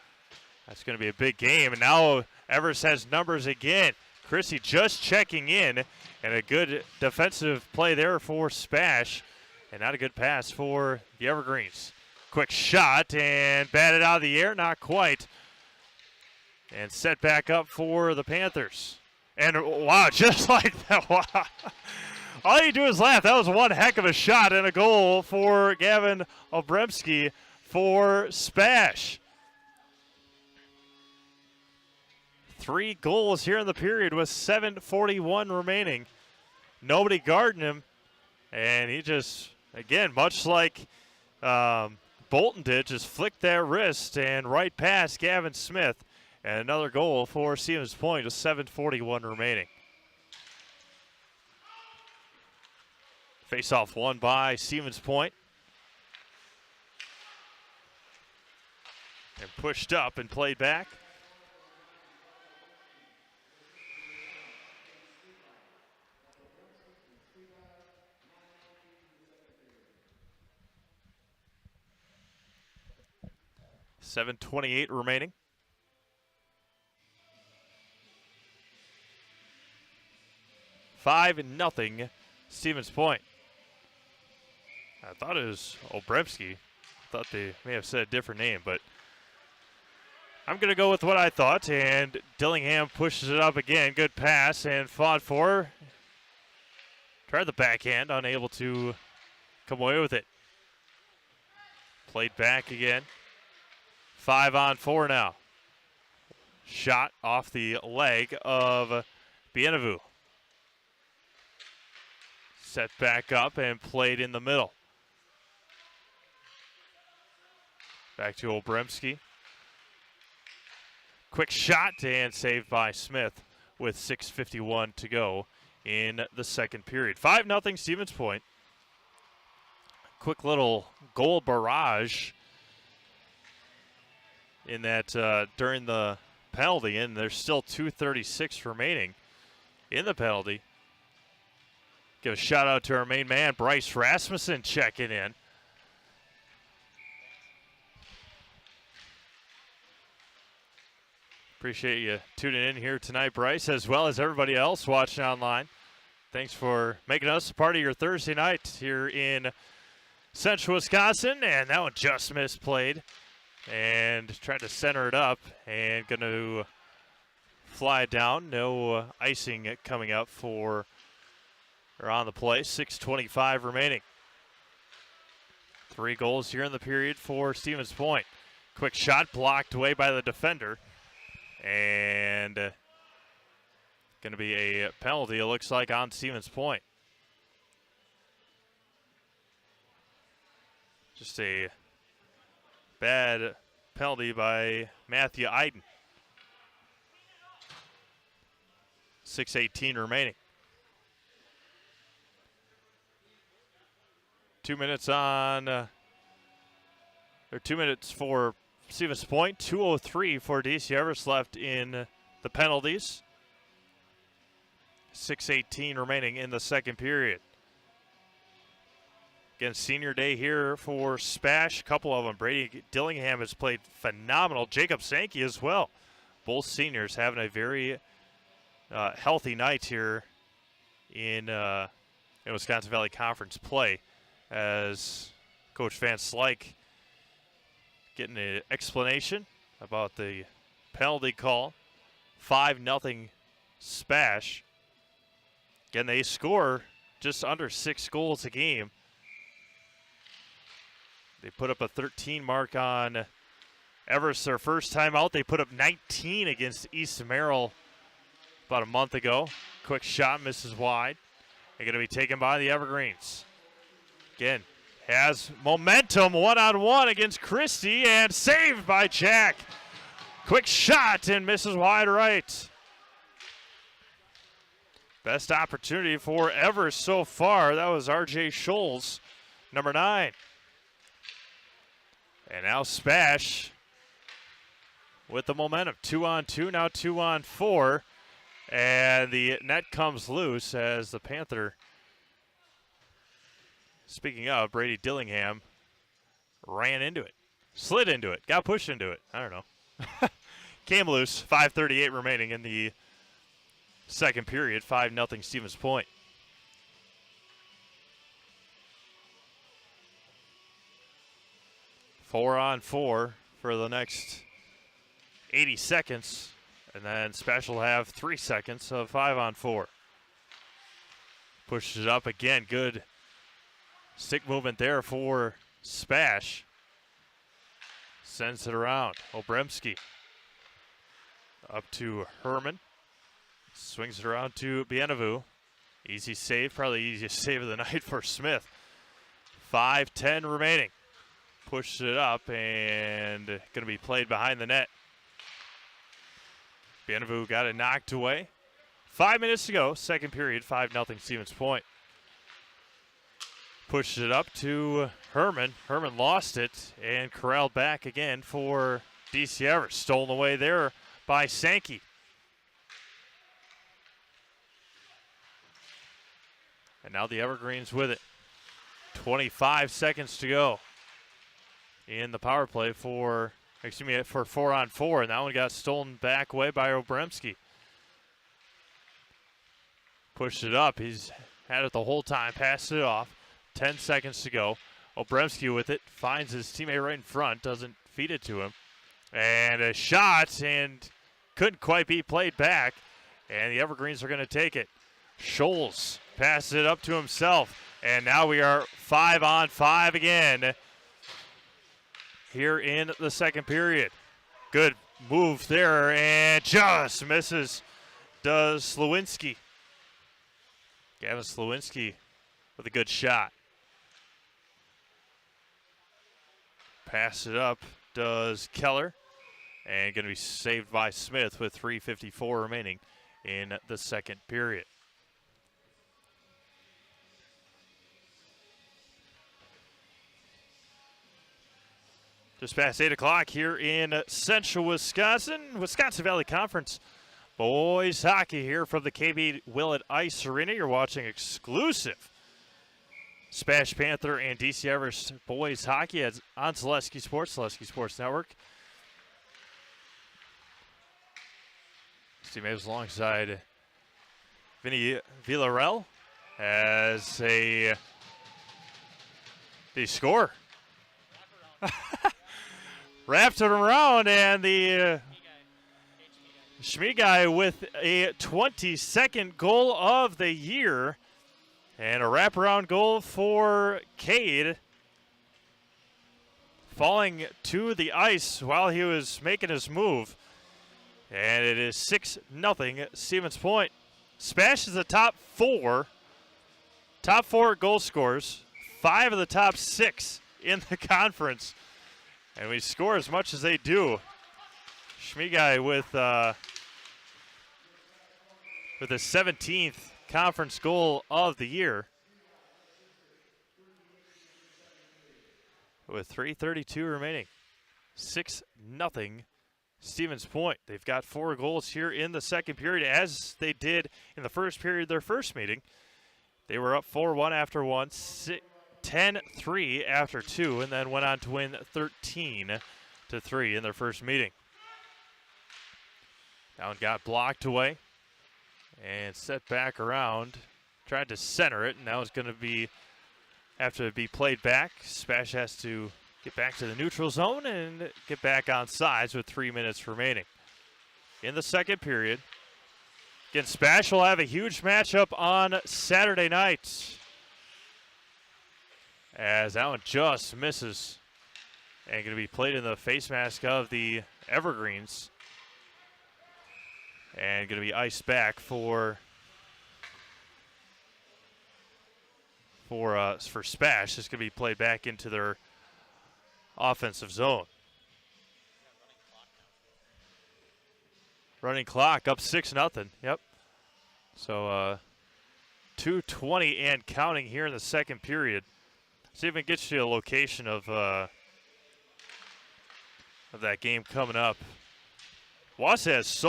That's going to be a big game. And now Everest has numbers again. Chrissy just checking in, and a good defensive play there for SPASH. And not a good pass for the Evergreens. Quick shot and batted out of the air, not quite. And set back up for the Panthers. And wow, just like that, wow. All you do is laugh. That was one heck of a shot and a goal for Gavin Obremski for SPASH. 3 goals here in the period with 7:41 remaining. Nobody guarding him. And he just, again, much like Bolton did, just flicked that wrist and right past Gavin Smith. And another goal for Stevens Point with 7:41 remaining. Face-off won by Stevens Point. And pushed up and played back. $7:28 remaining. 5-0 Stevens Point. I thought it was Obremski. Thought they may have said a different name, but I'm going to go with what I thought. And Dillingham pushes it up again. Good pass and fought for. Tried the backhand, unable to come away with it. Played back again. 5-on-4 now. Shot off the leg of Bienavu. Set back up and played in the middle. Back to Obremski. Quick shot and saved by Smith with 6:51 to go in the second period. 5-0 Stevens Point. Quick little goal barrage in that during the penalty, and there's still 2:36 remaining in the penalty. Give a shout out to our main man, Bryce Rasmussen, checking in. Appreciate you tuning in here tonight, Bryce, as well as everybody else watching online. Thanks for making us a part of your Thursday night here in Central Wisconsin. And that one just misplayed and tried to center it up and going to fly down. No icing coming up for or on the play. 6:25 remaining. 3 goals here in the period for Stevens Point. Quick shot blocked away by the defender. And going to be a penalty, it looks like, on Stevens Point. Just a bad penalty by Matthew Iden. 6:18 remaining. 2 minutes on, or 2 minutes for Stevens Point. 2:03 for DC Everest left in the penalties. 6:18 remaining in the second period. Again, senior day here for SPASH. A couple of them. Brady Dillingham has played phenomenal. Jacob Sankey as well. Both seniors having a very healthy night here in Wisconsin Valley Conference play, as Coach Van Slyke getting an explanation about the penalty call. 5-0 SPASH. Again, they score just under 6 goals a game. They put up a 13 mark on Everest their first time out. They put up 19 against East Merrill about a month ago. Quick shot misses wide. They're going to be taken by the Evergreens. Again, has momentum one-on-one against Christie and saved by Jack. Quick shot and misses wide right. Best opportunity for Everest so far. That was R.J. Scholes, number 9. And now SPASH with the momentum. 2-on-2, now 2-on-4. And the net comes loose as the Panther, speaking of, Brady Dillingham ran into it. Slid into it. Got pushed into it. I don't know. Came loose. 5:38 remaining in the second period. 5-0 Stevens Point. Four on four for the next 80 seconds. And then SPASH will have 3 seconds of 5-on-4. Pushes it up again. Good stick movement there for SPASH. Sends it around. Obremski up to Herman. Swings it around to Bienavu. Easy save, probably the easiest save of the night for Smith. 5:10 remaining. Pushes it up and going to be played behind the net. Bienavu got it knocked away. 5 minutes to go, second period, 5-0 Stevens Point. Pushes it up to Herman. Herman lost it and corralled back again for DC Everest. Stolen away there by Sankey. And now the Evergreens with it. 25 seconds to go in the power play for 4-on-4. And that one got stolen back away by Obremski. Pushed it up. He's had it the whole time. Passed it off. 10 seconds to go. Obremski with it. Finds his teammate right in front. Doesn't feed it to him. And a shot. And couldn't quite be played back. And the Evergreens are going to take it. Scholes passes it up to himself. And now we are 5-on-5 again here in the second period. Good move there, and just misses. Does Slawinski. Gavin Slawinski with a good shot. Pass it up, does Keller. And going to be saved by Smith with 3:54 remaining in the second period. Just past 8 o'clock here in central Wisconsin. Wisconsin Valley Conference boys hockey here from the KB Willett Ice Arena. You're watching exclusive SPASH Panther and DC Everest boys hockey on Zaleski Sports Network. Steve Maves alongside Vinny Villarreal as they score. Wrapped it around, and the Schmie with a 22nd goal of the year. And a wraparound goal for Cade. Falling to the ice while he was making his move. And it is 6-0 Stevens Point. SPASH is the top four goal scorers. 5 of the top 6 in the conference. And we score as much as they do. Schmie with with his 17th conference goal of the year. With 3:32 remaining. 6-0 Stevens Point. They've got 4 goals here in the second period, as they did in the first period, their first meeting. They were up 4-1 after 1, 10-3 after 2, and then went on to win 13-3 in their first meeting. That one got blocked away and set back around. Tried to center it, and that was going to have to be played back. SPASH has to get back to the neutral zone and get back on sides with 3 minutes remaining. In the second period, again, SPASH will have a huge matchup on Saturday night, as that one just misses and going to be played in the face mask of the Evergreens, and going to be iced back for SPASH. It's going to be played back into their offensive zone. Running clock up 6-0. Yep. So 2:20 and counting here in the second period. See if it gets you a location of that game coming up. Wausau has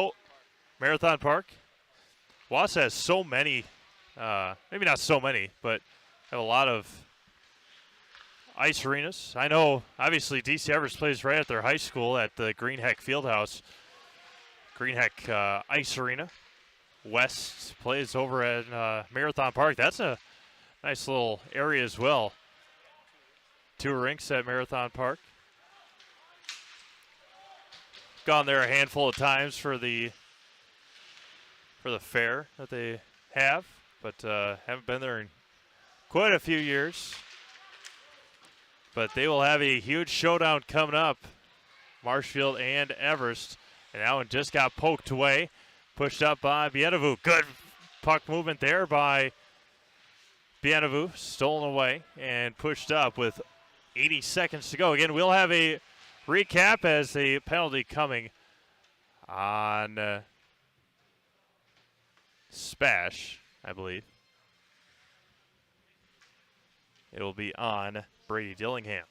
Marathon Park. Wausau has so many, maybe not so many, but have a lot of ice arenas. I know, obviously, DC Everest plays right at their high school at the Greenheck Fieldhouse. Greenheck Ice Arena. West plays over at Marathon Park. That's a nice little area as well. 2 rinks at Marathon Park. Gone there a handful of times for the fair that they have, but haven't been there in quite a few years. But they will have a huge showdown coming up, Marshfield and Everest. And that one just got poked away, pushed up by Bienvenue. Good puck movement there by Bienvenue, stolen away and pushed up with 80 seconds to go. Again, we'll have a recap as a penalty coming on SPASH, I believe. It will be on Brady Dillingham.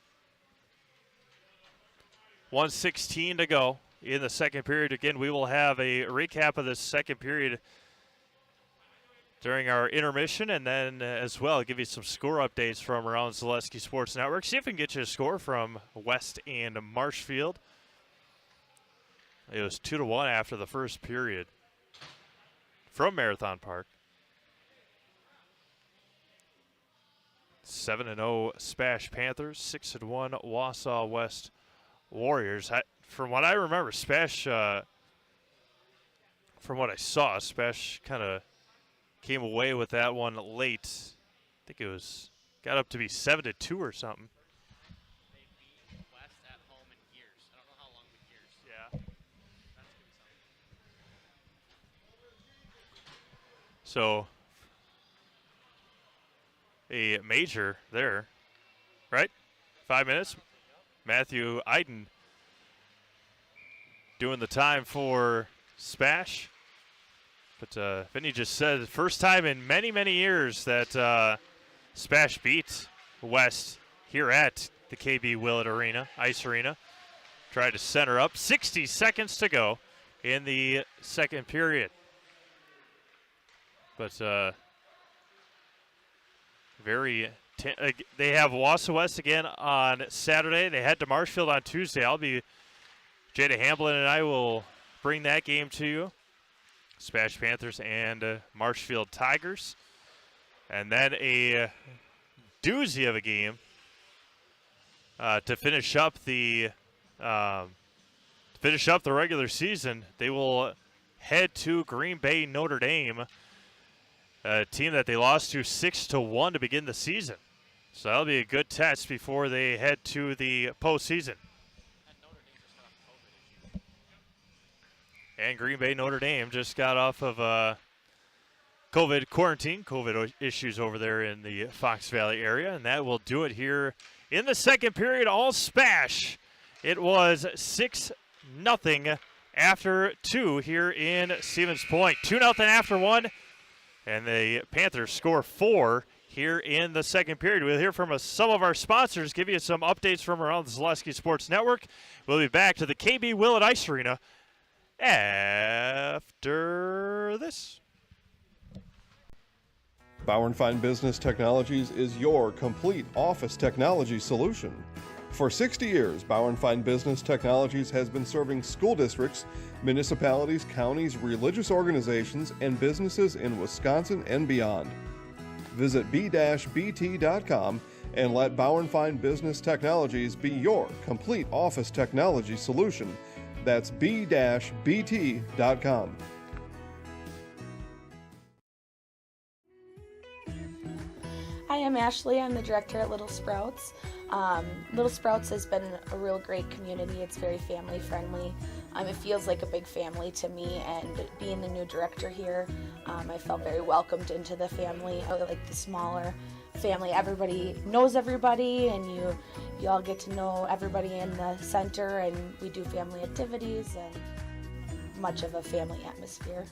1:16 to go in the second period. Again, we will have a recap of the second period during our intermission, and then as well give you some score updates from around Zaleski Sports Network. See if we can get you a score from West and Marshfield. It was 2-1 after the first period from Marathon Park. 7-0 SPASH Panthers, 6-1 Wausau West Warriors. From what I remember, SPASH, from what I saw, SPASH kind of came away with that one late. I think it got up to be 7-2 or something. They beat West at home in years. I don't know how long, but years. Yeah. That's gonna be something. So a major there, right? 5 minutes. Matthew Iden doing the time for SPASH. But Vinny just said, first time in many, many years that SPASH beat West here at the KB Willett Arena, Ice Arena. Tried to center up. 60 seconds to go in the second period. But they have Wausau West again on Saturday. They head to Marshfield on Tuesday. Jada Hamblin and I will bring that game to you. SPASH Panthers and Marshfield Tigers. And then a doozy of a game to finish up the regular season. They will head to Green Bay Notre Dame, a team that they lost to 6-1 to begin the season. So that'll be a good test before they head to the postseason. And Green Bay Notre Dame just got off of COVID issues over there in the Fox Valley area, and that will do it here in the second period. All SPASH. It was 6-0 after 2 here in Stevens Point. 2-0 after 1, and the Panthers score 4 here in the second period. We'll hear from some of our sponsors, give you some updates from around the Zaleski Sports Network. We'll be back to the KB Willett Ice Arena after this. Bauer & Fine Business Technologies is your complete office technology solution. For 60 years, Bauer & Fine Business Technologies has been serving school districts, municipalities, counties, religious organizations, and businesses in Wisconsin and beyond. Visit b-bt.com and let Bauer & Fine Business Technologies be your complete office technology solution. That's b-bt.com. Hi, I'm Ashley. I'm the director at Little Sprouts. Little Sprouts has been a real great community. It's very family friendly. It feels like a big family to me, and being the new director here, I felt very welcomed into the family. I like the smaller family. Everybody knows everybody, and you all get to know everybody in the center, and we do family activities and much of a family atmosphere.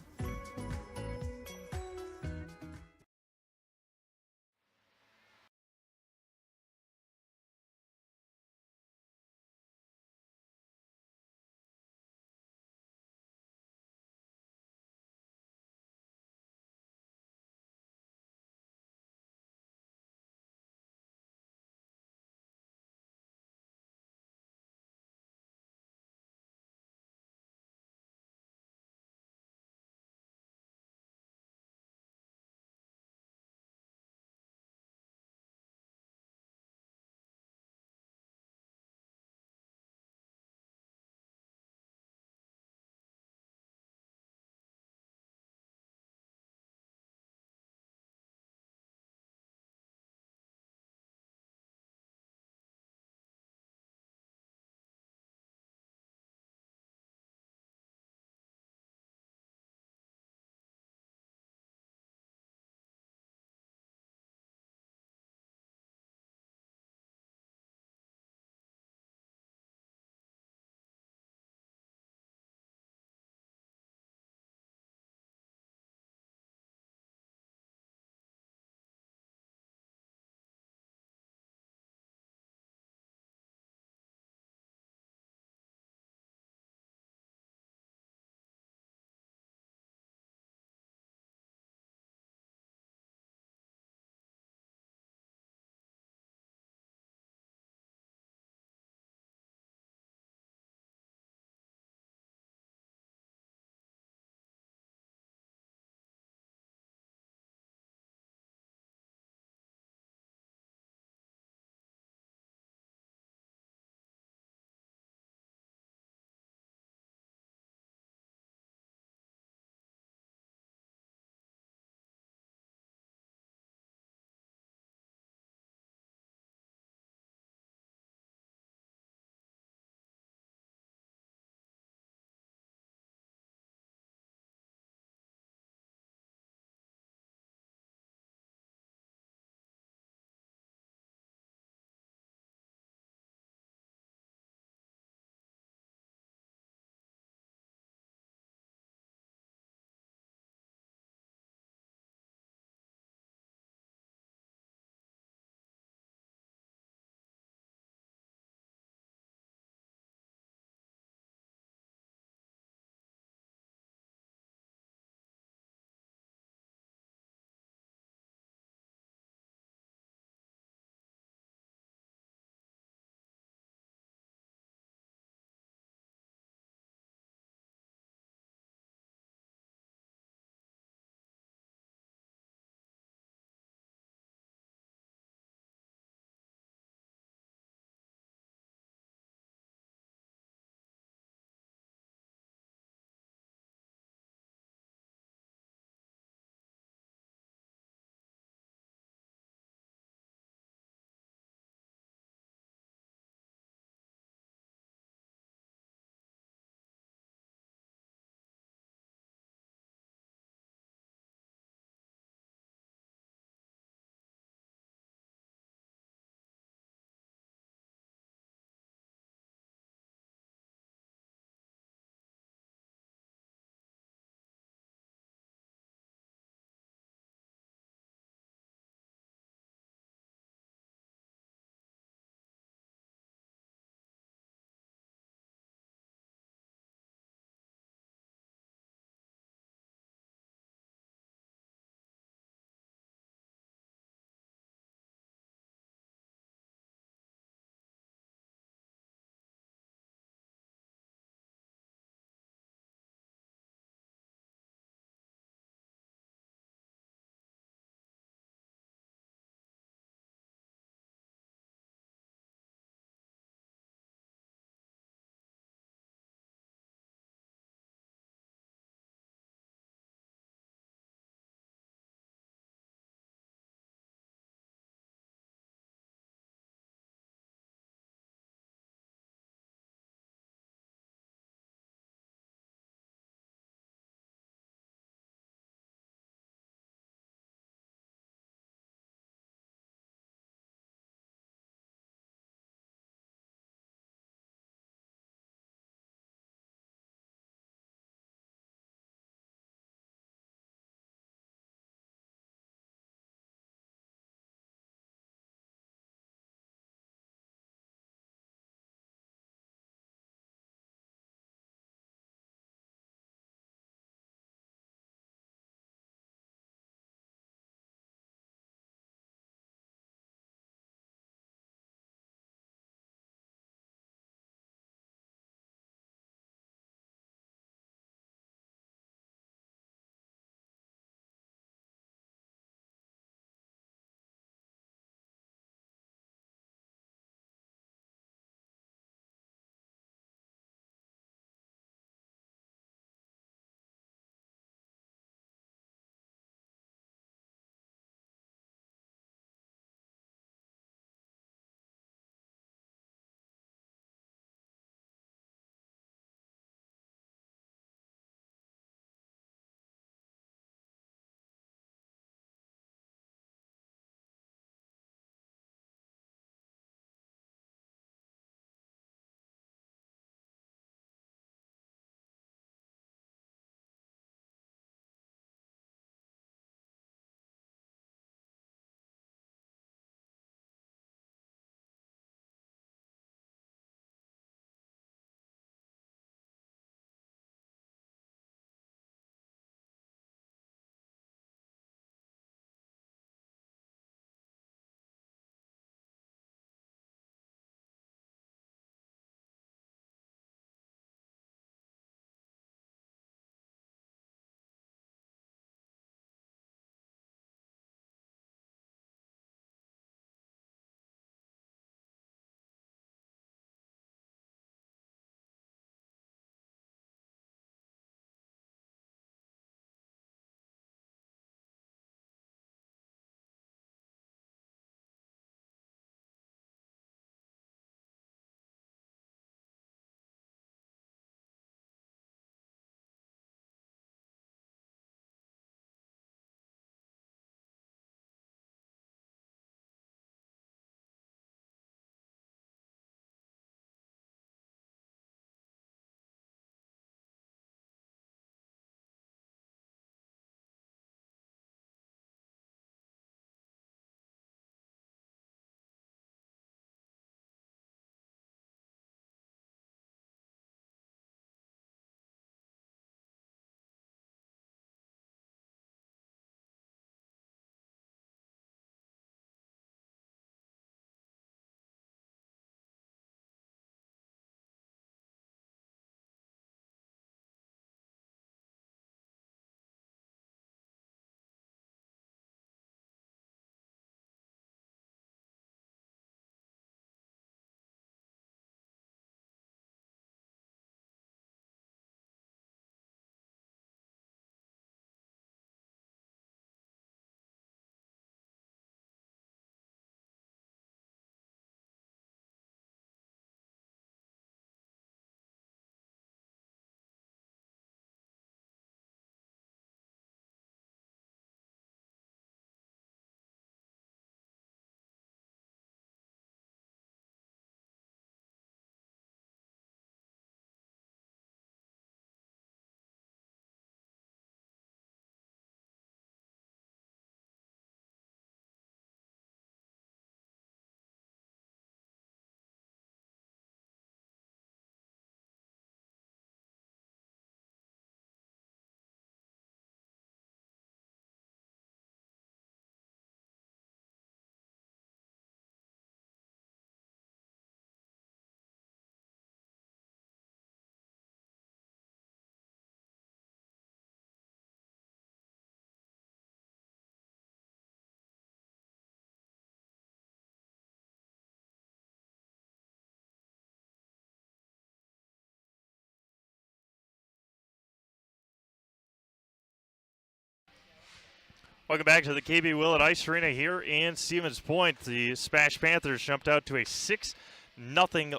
Welcome back to the KB Willett Ice Arena here in Stevens Point. The SPASH Panthers jumped out to a 6-0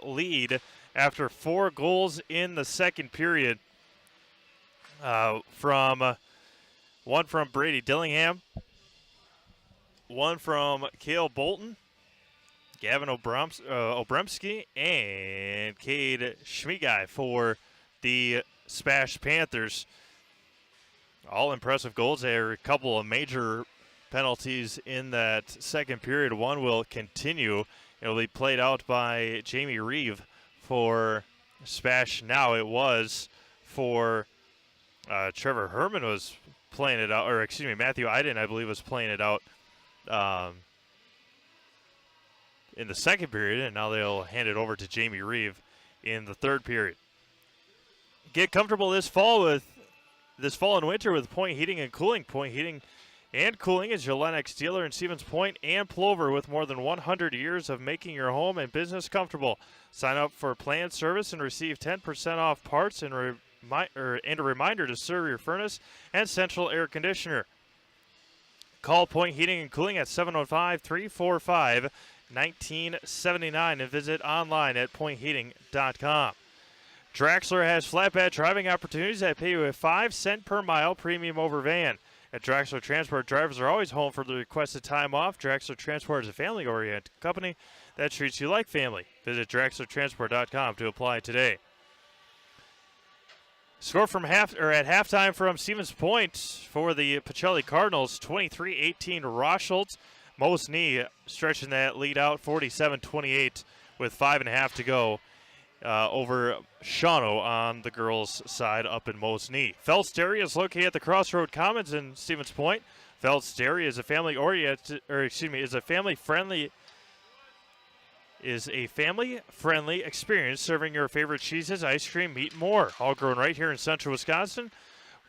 lead after 4 goals in the second period. One from Brady Dillingham, one from Cale Bolton, Gavin Obremski, and Cade Schmigai for the SPASH Panthers. All impressive goals. There are a couple of major penalties in that second period. One will continue. It'll be played out by Jamie Reeve for SPASH now. It was for Trevor Herman was playing it out, or excuse me, Matthew Iden, I believe, was playing it out in the second period, and now they'll hand it over to Jamie Reeve in the third period. Get comfortable this fall and winter with Point Heating and Cooling. Point Heating and Cooling is your Lennox dealer in Stevens Point and Plover with more than 100 years of making your home and business comfortable. Sign up for planned service and receive 10% off parts and a reminder to serve your furnace and central air conditioner. Call Point Heating and Cooling at 715-345-1979 and visit online at pointheating.com. Draxler has flatbed driving opportunities that pay you a 5-cent per mile premium over van. At Draxler Transport, drivers are always home for the requested time off. Draxler Transport is a family-oriented company that treats you like family. Visit DraxlerTransport.com to apply today. Score from at halftime from Stevens Point for the Pacelli Cardinals, 23-18 Rocholds. Mo's Knee stretching that lead out 47-28 with 5.5 to go. Over Shawano on the girls' side up in Mo's Knee. Phelps Dairy is located at the Crossroad Commons in Stevens Point. Phelps Dairy is a family-friendly experience serving your favorite cheeses, ice cream, meat, and more. All grown right here in central Wisconsin.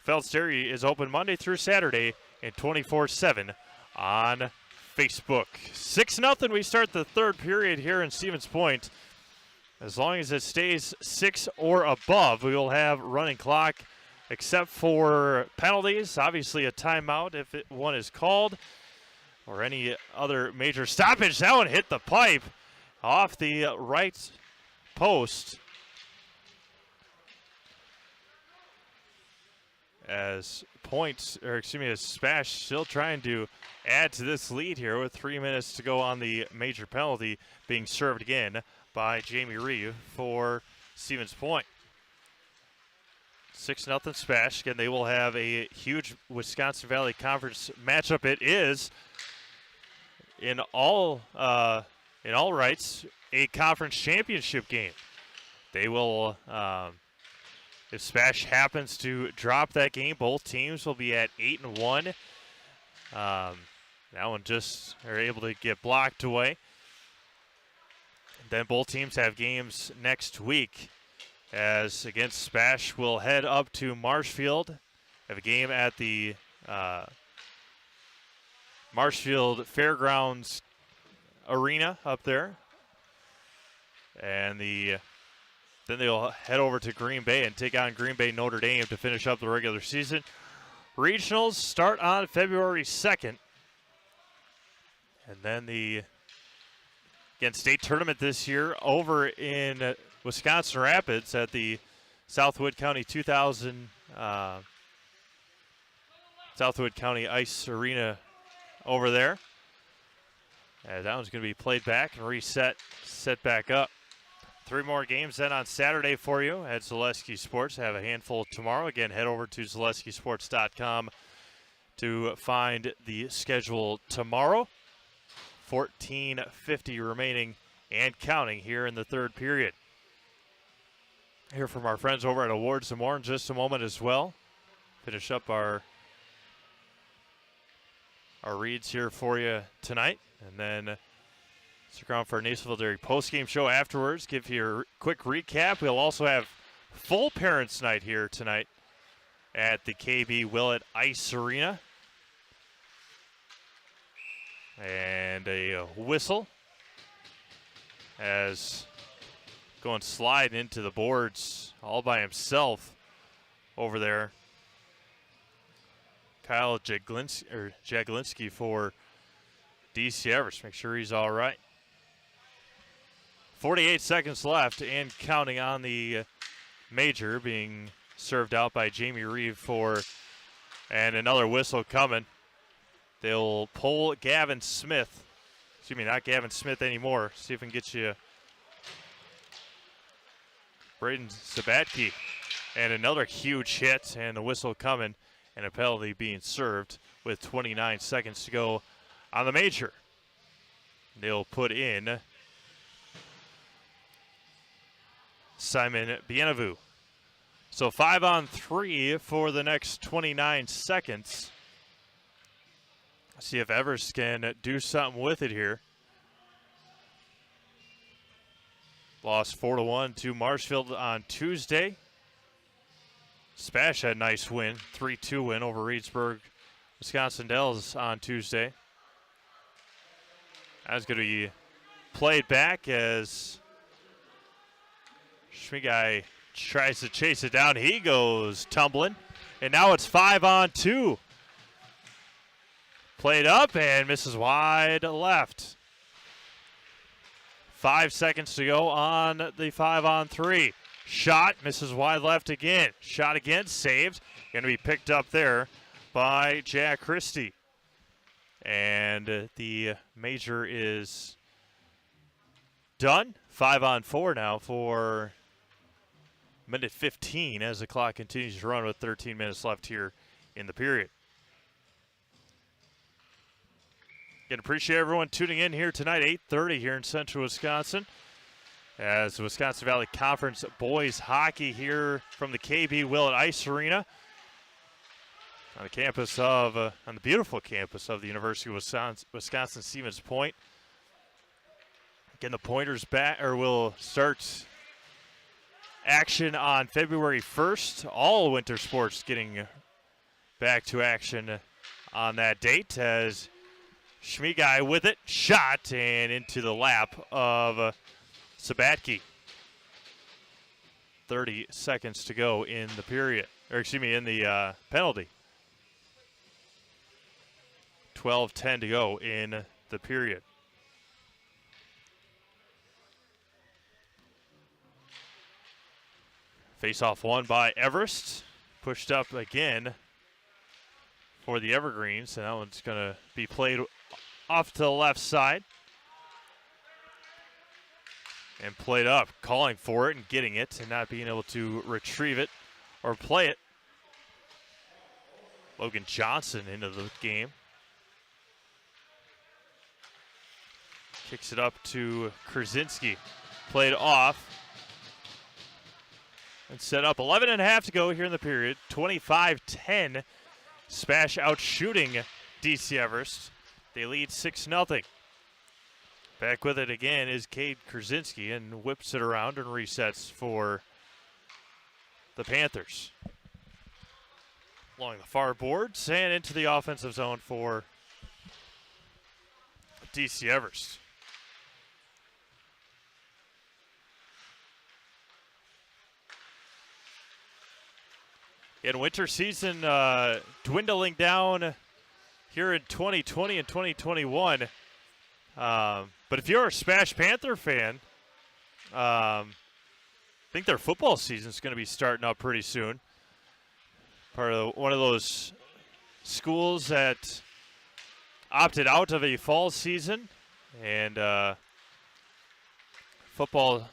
Phelps Dairy is open Monday through Saturday and 24/7 on Facebook. 6-0, we start the third period here in Stevens Point. As long as it stays 6 or above, we will have running clock, except for penalties. Obviously, a timeout if one is called, or any other major stoppage. That one hit the pipe off the right post. As SPASH still trying to add to this lead here with 3 minutes to go on the major penalty being served again by Jamie Reeve for Stevens Point. 6-0 SPASH. Again, they will have a huge Wisconsin Valley Conference matchup. It is in all rights a conference championship game. They will, if SPASH happens to drop that game, both teams will be at 8-1. That one just are able to get blocked away. Then both teams have games next week, as against SPASH will head up to Marshfield. Have a game at the Marshfield Fairgrounds Arena up there. And then they'll head over to Green Bay and take on Green Bay Notre Dame to finish up the regular season. Regionals start on February 2nd. And then the state tournament this year over in Wisconsin Rapids at the Southwood County Southwood County Ice Arena over there. That one's going to be played back and set back up. 3 more games then on Saturday for you at Zaleski Sports. Have a handful tomorrow. Again, head over to ZaleskiSports.com to find the schedule tomorrow. 14:50 remaining and counting here in the third period. Hear from our friends over at Awards and More in just a moment as well. Finish up our reads here for you tonight, and then stick around for our Nacerville Dairy post-game show afterwards. Give you a quick recap. We'll also have full Parents Night here tonight at the KB Willett Ice Arena. And a whistle as going sliding into the boards all by himself over there. Kyle Jaglinski for DC Everest. Make sure he's all right. 48 seconds left and counting on the major, being served out by Jamie Reeve and another whistle coming. They'll pull Gavin Smith. Excuse me, not Gavin Smith anymore. See if we can get you Braden Sabatke. And another huge hit, and the whistle coming, and a penalty being served with 29 seconds to go on the major. They'll put in Simon Bienavu. So 5-on-3 for the next 29 seconds. See if Everest can do something with it here. Lost 4-1 to Marshfield on Tuesday. SPASH had a nice win, 3-2 win over Reedsburg, Wisconsin Dells on Tuesday. That's going to be played back as Schmigai tries to chase it down. He goes tumbling, and now it's 5-on-2. Played up and misses wide left. 5 seconds to go on the 5-on-3. Shot, misses wide left again. Shot again, saved. Going to be picked up there by Jack Christie. And the major is done. 5-on-4 now for minute 15 as the clock continues to run with 13 minutes left here in the period. Again, appreciate everyone tuning in here tonight, 8:30 here in Central Wisconsin. As the Wisconsin Valley Conference boys hockey here from the KB Willett Ice Arena on the beautiful campus of the University of Wisconsin Stevens Point. Again, the Pointers will start action on February 1st. All winter sports getting back to action on that date as Schmigai with it, shot, and into the lap of Sabatke. 30 seconds to go in the period, in the penalty. 12:10 to go in the period. Face-off won by Everest. Pushed up again for the Evergreens, and that one's going to be played off to the left side. And played up, calling for it and getting it and not being able to retrieve it or play it. Logan Johnson into the game. Kicks it up to Krasinski. Played off. And set up 11.5 to go here in the period. 25-10. SPASH out shooting DC Everest. They lead 6-0. Back with it again is Cade Krasinski and whips it around and resets for the Panthers. Along the far boards and into the offensive zone for DC Everest. In winter season dwindling down here in 2020 and 2021. But if you're a SPASH Panther fan, I think their football season is going to be starting up pretty soon. Part of one of those schools that opted out of a fall season, and football.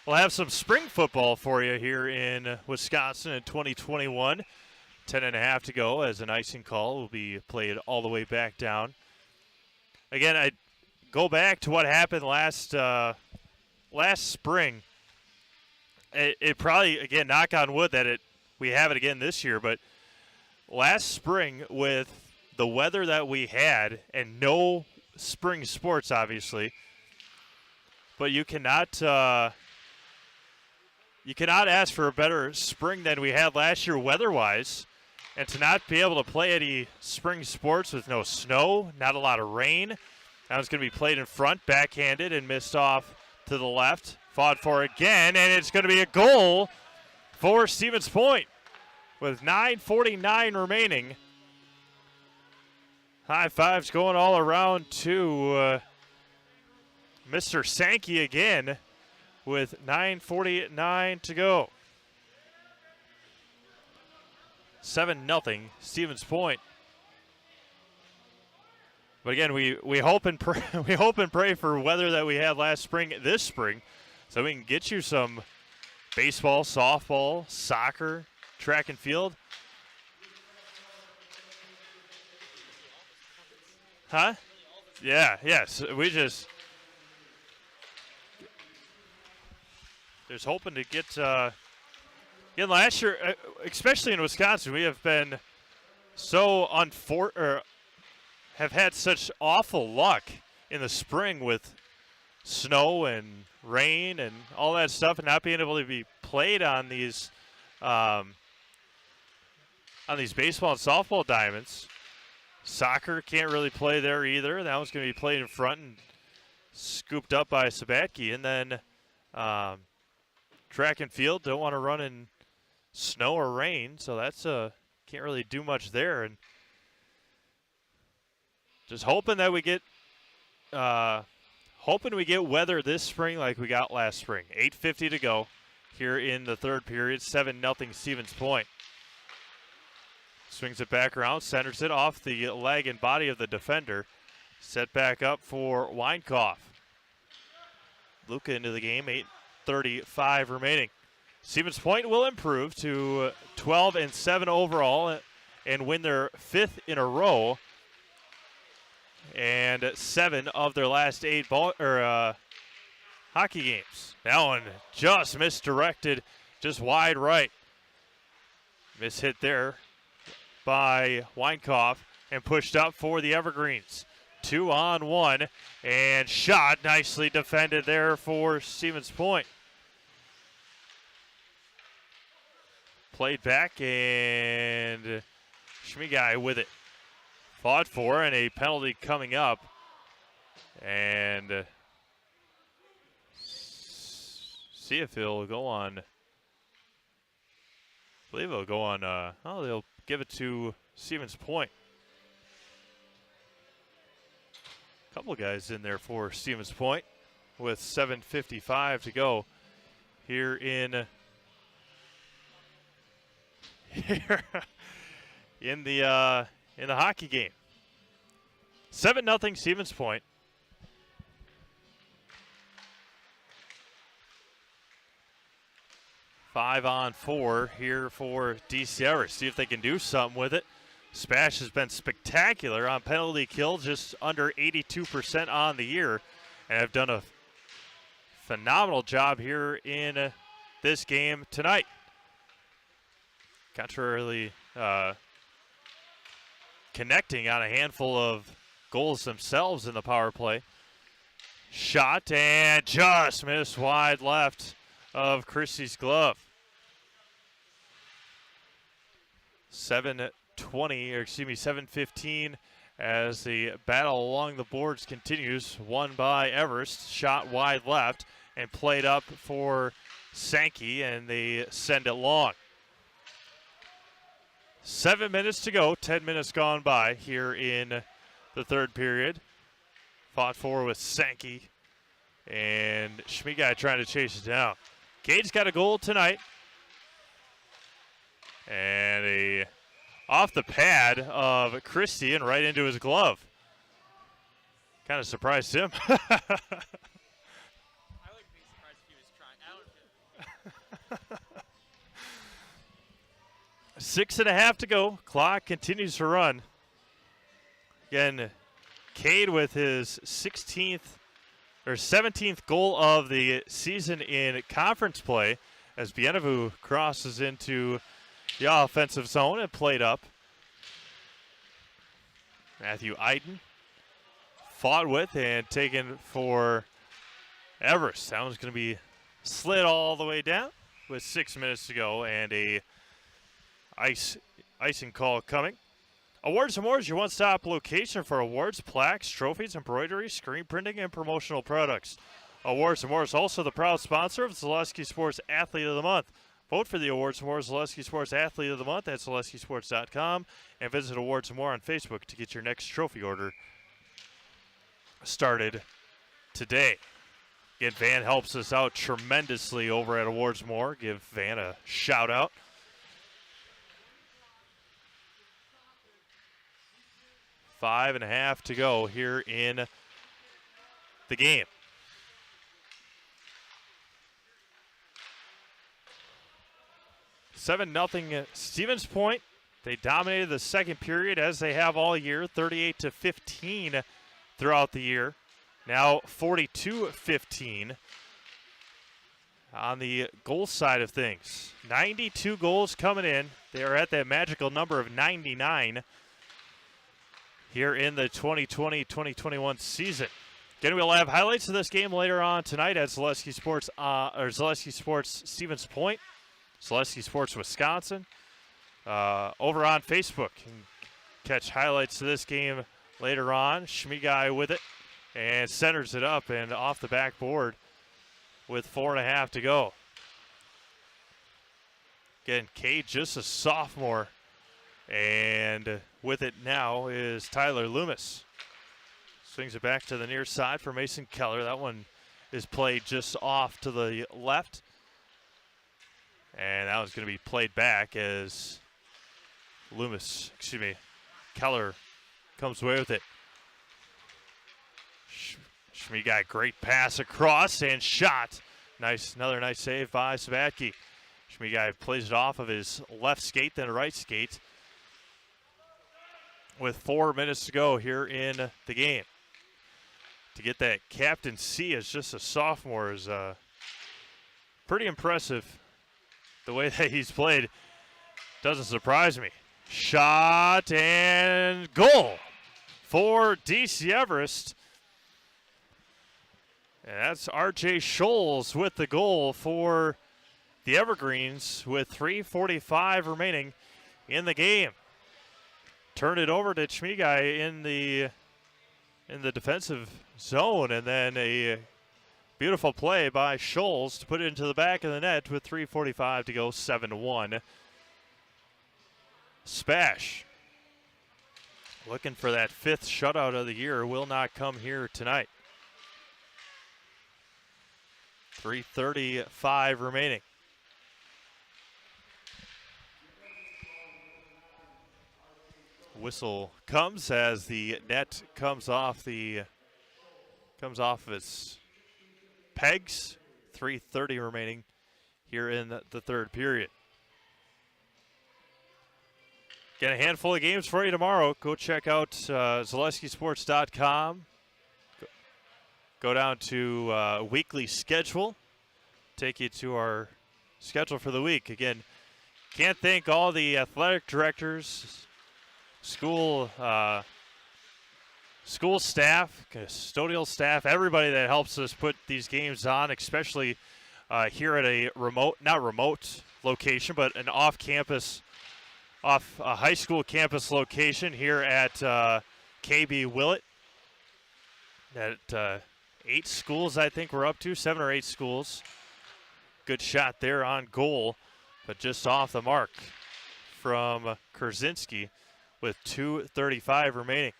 We'll have some spring football for you here in Wisconsin in 2021. 10.5 to go as an icing call will be played all the way back down. Again, I go back to what happened last spring. It probably, again, knock on wood that we have it again this year, but last spring with the weather that we had and no spring sports, obviously, but you cannot ask for a better spring than we had last year weather-wise, and to not be able to play any spring sports with no snow, not a lot of rain. That was going to be played in front, backhanded, and missed off to the left. Fought for again, and it's going to be a goal for Stevens Point with 9:49 remaining. High fives going all around to Mr. Sankey again with 9:49 to go. 7-0 Stevens Point. But again, we hope and pray, we hope and pray for weather that we had last spring, this spring, so we can get you some baseball, softball, soccer, track and field. Huh? Yeah, yes. We just hoping to get again last year, especially in Wisconsin, we have been so have had such awful luck in the spring with snow and rain and all that stuff, and not being able to be played on these baseball and softball diamonds. Soccer can't really play there either. That one's going to be played in front and scooped up by Sabatke. And then track and field don't want to run in snow or rain, so that's can't really do much there. And just hoping that we get weather this spring like we got last spring. 8:50 to go here in the third period. 7-0 Stevens Point. Swings it back around, centers it off the leg and body of the defender. Set back up for Weinkauf. Luca into the game, 8:35 remaining. Stevens Point will improve to 12-7 overall and win their 5th in a row. And 7 of their last 8 hockey games. That one just misdirected, just wide right. Miss hit there by Weinkauf and pushed up for the Evergreens. 2-on-1 and shot nicely defended there for Stevens Point. Played back and Schmigai with it. Fought for, and a penalty coming up. And see if he'll go on. I believe he'll go on. They'll give it to Stevens Point. A couple guys in there for Stevens Point with 7:55 to go here in the hockey game. 7-0 Stevens Point. Five on 4 here for DC Everest. See if they can do something with it. SPASH has been spectacular on penalty kill, just under 82% on the year, and have done a phenomenal job here in this game tonight. Contrarily, connecting on a handful of goals themselves in the power play. Shot and just missed wide left of Christie's glove. 7:15 as the battle along the boards continues. Won by Everest, shot wide left and played up for Sankey, and they send it long. 7 minutes to go, 10 minutes gone by here in the third period. Fought for with Sankey, and Schmigai trying to chase it down. Cade's got a goal tonight. And off the pad of Christie and right into his glove. Kind of surprised him. I wouldn't be surprised if he was trying. 6.5 to go. Clock continues to run. Again, Cade with his 17th goal of the season in conference play as Bienavu crosses into the offensive zone and played up. Matthew Eiden fought with and taken for Everest. That one's going to be slid all the way down with 6 minutes to go and a icing call coming. Awards and More is your one-stop location for awards, plaques, trophies, embroidery, screen printing, and promotional products. Awards and More is also the proud sponsor of Zaleski Sports Athlete of the Month. Vote for the Awards More Zaleski Sports Athlete of the Month at ZaleskiSports.com and visit Awards More on Facebook to get your next trophy order started today. Again, Van helps us out tremendously over at Awards More. Give Van a shout out. Five and a half to go here in the game. 7-0 Stevens Point. They dominated the second period as they have all year, 38-15 throughout the year. Now 42-15 on the goal side of things. 92 goals coming in. They are at that magical number of 99 here in the 2020-2021 season. Again, we'll have highlights of this game later on tonight at Zaleski Sports Stevens Point, Zaleski Sports Wisconsin. Over on Facebook, you can catch highlights of this game later on. Schmigai with it and centers it up and off the backboard with 4.5 to go. Again, Cade just a sophomore, and with it now is Tyler Loomis. Swings it back to the near side for Mason Keller. That one is played just off to the left. And that one's going to be played back as Keller comes away with it. Schmigai, great pass across and shot. Another nice save by Sabatke. Schmigai plays it off of his left skate, then right skate. With 4 minutes to go here in the game. To get that captaincy as just a sophomore is pretty impressive. The way that he's played doesn't surprise me. Shot and goal for DC Everest. And that's RJ Scholes with the goal for the Evergreens with 3:45 remaining in the game. Turn it over to Schmigai in the defensive zone, and then a beautiful play by Scholes to put it into the back of the net with 3:45 to go, 7-1. SPASH, looking for that 5th shutout of the year, will not come here tonight. 3:35 remaining. Whistle comes as the net comes off of its pegs. 3:30 remaining here in the third period. Get a handful of games for you tomorrow. Go check out ZaleskiSports.com. Go down to weekly schedule. Take you to our schedule for the week. Again, can't thank all the athletic directors, school staff, custodial staff, everybody that helps us put these games on, especially here at a not remote location, but an off a high school campus location here at KB Willett. At 8 schools, I think we're up to, 7 or 8 schools. Good shot there on goal, but just off the mark from Kurzinski with 2:35 remaining.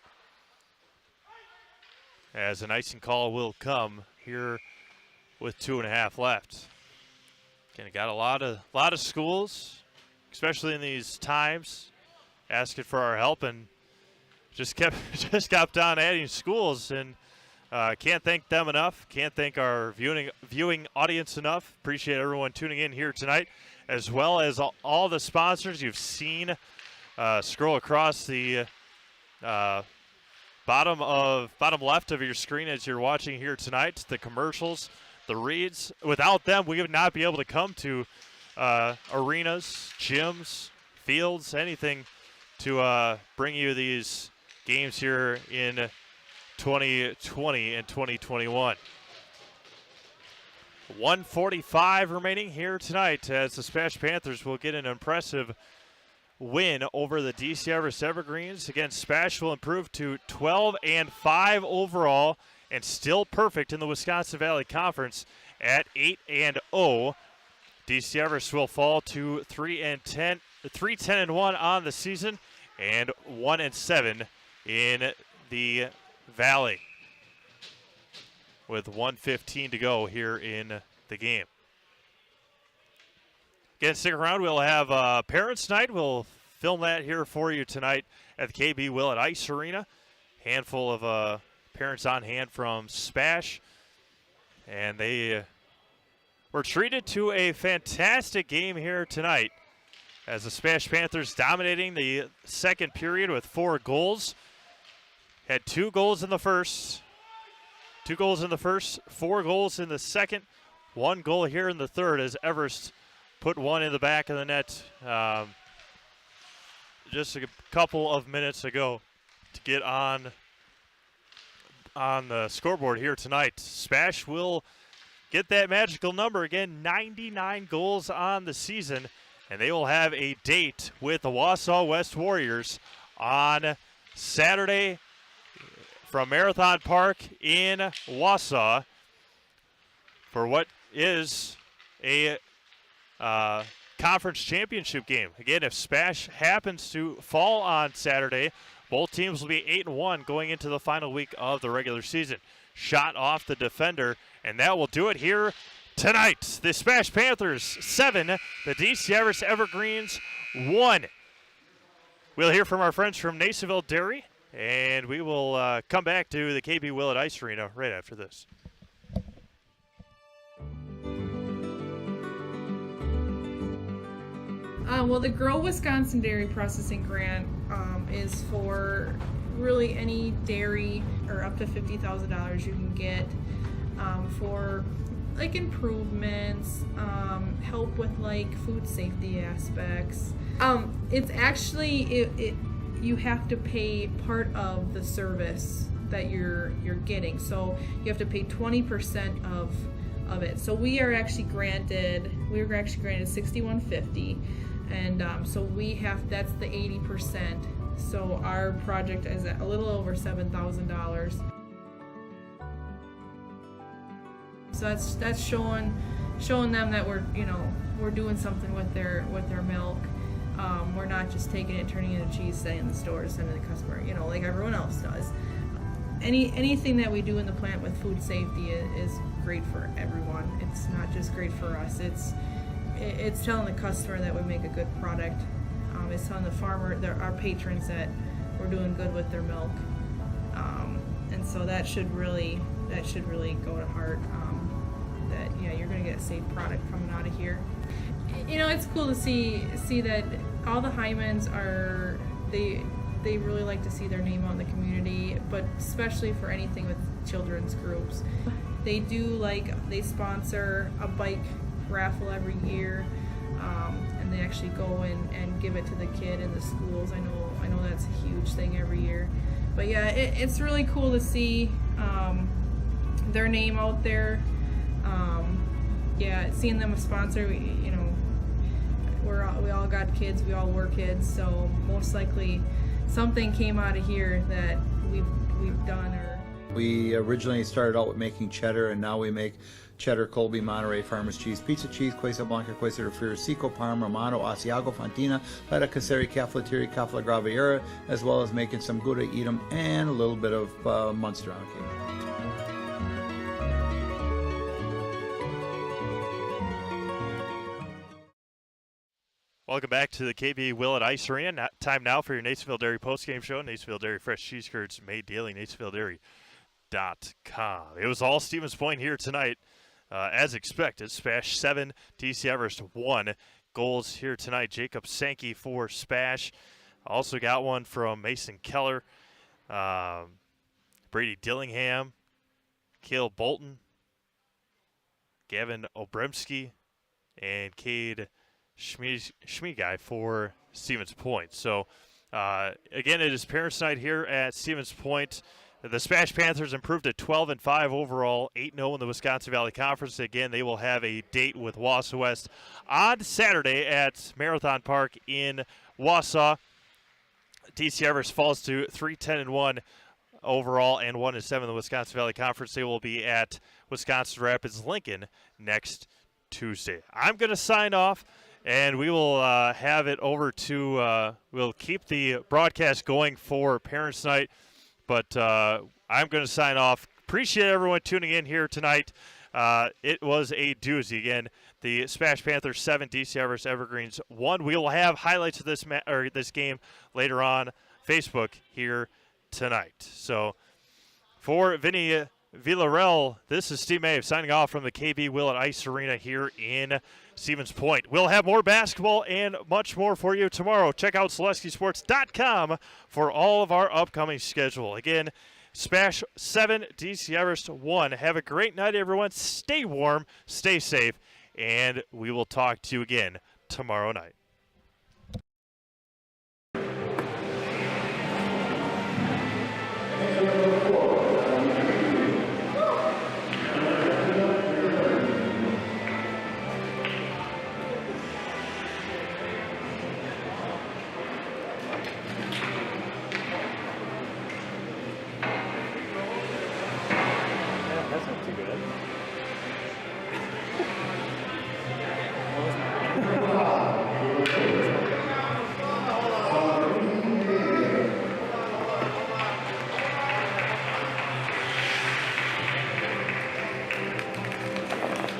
As an icing call will come here with 2.5 left. Again, got a lot of schools, especially in these times, asking for our help, and just kept on adding schools, and can't thank them enough. Can't thank our viewing audience enough. Appreciate everyone tuning in here tonight, as well as all the sponsors you've seen. Scroll across the bottom left of your screen as you're watching here tonight. The commercials, the reads. Without them, we would not be able to come to arenas, gyms, fields, anything to bring you these games here in 2020 and 2021. 1:45 remaining here tonight as the SPASH Panthers will get an impressive win over the DC Everest Evergreens. Again, SPASH will improve to 12-5 overall and still perfect in the Wisconsin Valley Conference at 8-0. DC Everest will fall to 3-10-1 on the season, and 1-7 in the Valley, with 1:15 to go here in the game. Again, stick around. We'll have Parents' Night. We'll film that here for you tonight at the KB Willett Ice Arena. Handful of parents on hand from SPASH, and they were treated to a fantastic game here tonight as the SPASH Panthers dominating the second period with 4 goals. Had 2 goals in the first, 4 goals in the second, 1 goal here in the third as Everest put 1 in the back of the net just a couple of minutes ago to get on the scoreboard here tonight. SPASH will get that magical number again, 99 goals on the season, and they will have a date with the Wausau West Warriors on Saturday from Marathon Park in Wausau for what is a conference championship game. Again, if SPASH happens to fall on Saturday, both teams will be 8-1 going into the final week of the regular season. Shot off the defender, and that will do it here tonight. The SPASH Panthers 7, the DC Everest Evergreens 1. We'll hear from our friends from Nacerville Dairy, and we will come back to the KB Willett Ice Arena right after this. Well, the Grow Wisconsin Dairy Processing Grant is for really any dairy, or up to $50,000 you can get for like improvements, help with like food safety aspects. It's actually you have to pay part of the service that you're getting, so you have to pay 20% of it. So we were actually granted $6,150. And so that's the 80%. So our project is at a little over $7,000. So that's showing them that we're doing something with their milk. We're not just taking it, turning it into cheese, sending it in the store, sending it to the customer, like everyone else does. Anything that we do in the plant with food safety is great for everyone. It's not just great for us. It's telling the customer that we make a good product. It's telling the farmer, our patrons, that we're doing good with their milk. And so that should really go to heart. That you're going to get a safe product coming out of here. It's cool to see that all the Hymans they really like to see their name out in the community, but especially for anything with children's groups. They sponsor a bike raffle every year, and they actually go and give it to the kid in the schools. I know that's a huge thing every year, but yeah, it's really cool to see their name out there. Seeing them a sponsor, we all got kids, we all were kids, so most likely something came out of here that we've done. We originally started out with making cheddar, and now we make cheddar, Colby, Monterey, Farmers cheese, pizza cheese, Quesa Blanca, Quesa de Friar, Seco, Parma, Romano, Asiago, Fontina, Letta Caseri, Cafetieri, Cafla Graviera, as well as making some Gouda Edam and a little bit of Munster on cake. Welcome back to the KB Willett Ice Arena. Time now for your Nacerville Dairy postgame show. Nacerville Dairy fresh cheese curds made daily. NacervilleDairy.com. It was all Stevens Point here tonight, as expected. SPASH 7, DC Everest 1. Goals here tonight. Jacob Sankey for SPASH. Also got one from Mason Keller, Brady Dillingham, Cale Bolton, Gavin Obremski, and Cade Schmieguy for Stevens Point. So, again, it is Parents' Night here at Stevens Point. The SPASH Panthers improved to 12-5 overall, 8-0 in the Wisconsin Valley Conference. Again, they will have a date with Wausau West on Saturday at Marathon Park in Wausau. DC Everest falls to 3-10-1 overall and 1-7 in the Wisconsin Valley Conference. They will be at Wisconsin Rapids Lincoln next Tuesday. I'm going to sign off, and we will have it over to we'll keep the broadcast going for Parents' Night, but I'm going to sign off. Appreciate everyone tuning in here tonight. It was a doozy. Again, the SPASH Panthers 7, DC Everest Evergreens 1. We will have highlights of this game later on Facebook here tonight. So for Vinny Villarreal, this is Steve Mave signing off from the KB Willett Ice Arena here in Stevens Point. We'll have more basketball and much more for you tomorrow. Check out SeleskySports.com for all of our upcoming schedule. Again, SPASH 7, DC Everest 1. Have a great night, everyone. Stay warm, stay safe, and we will talk to you again tomorrow night.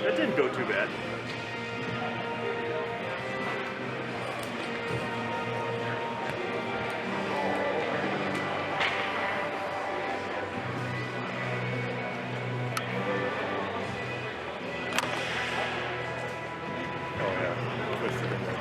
That didn't go too bad. Oh yeah, twisted in there.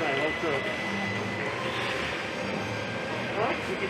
I hope so. Well, we can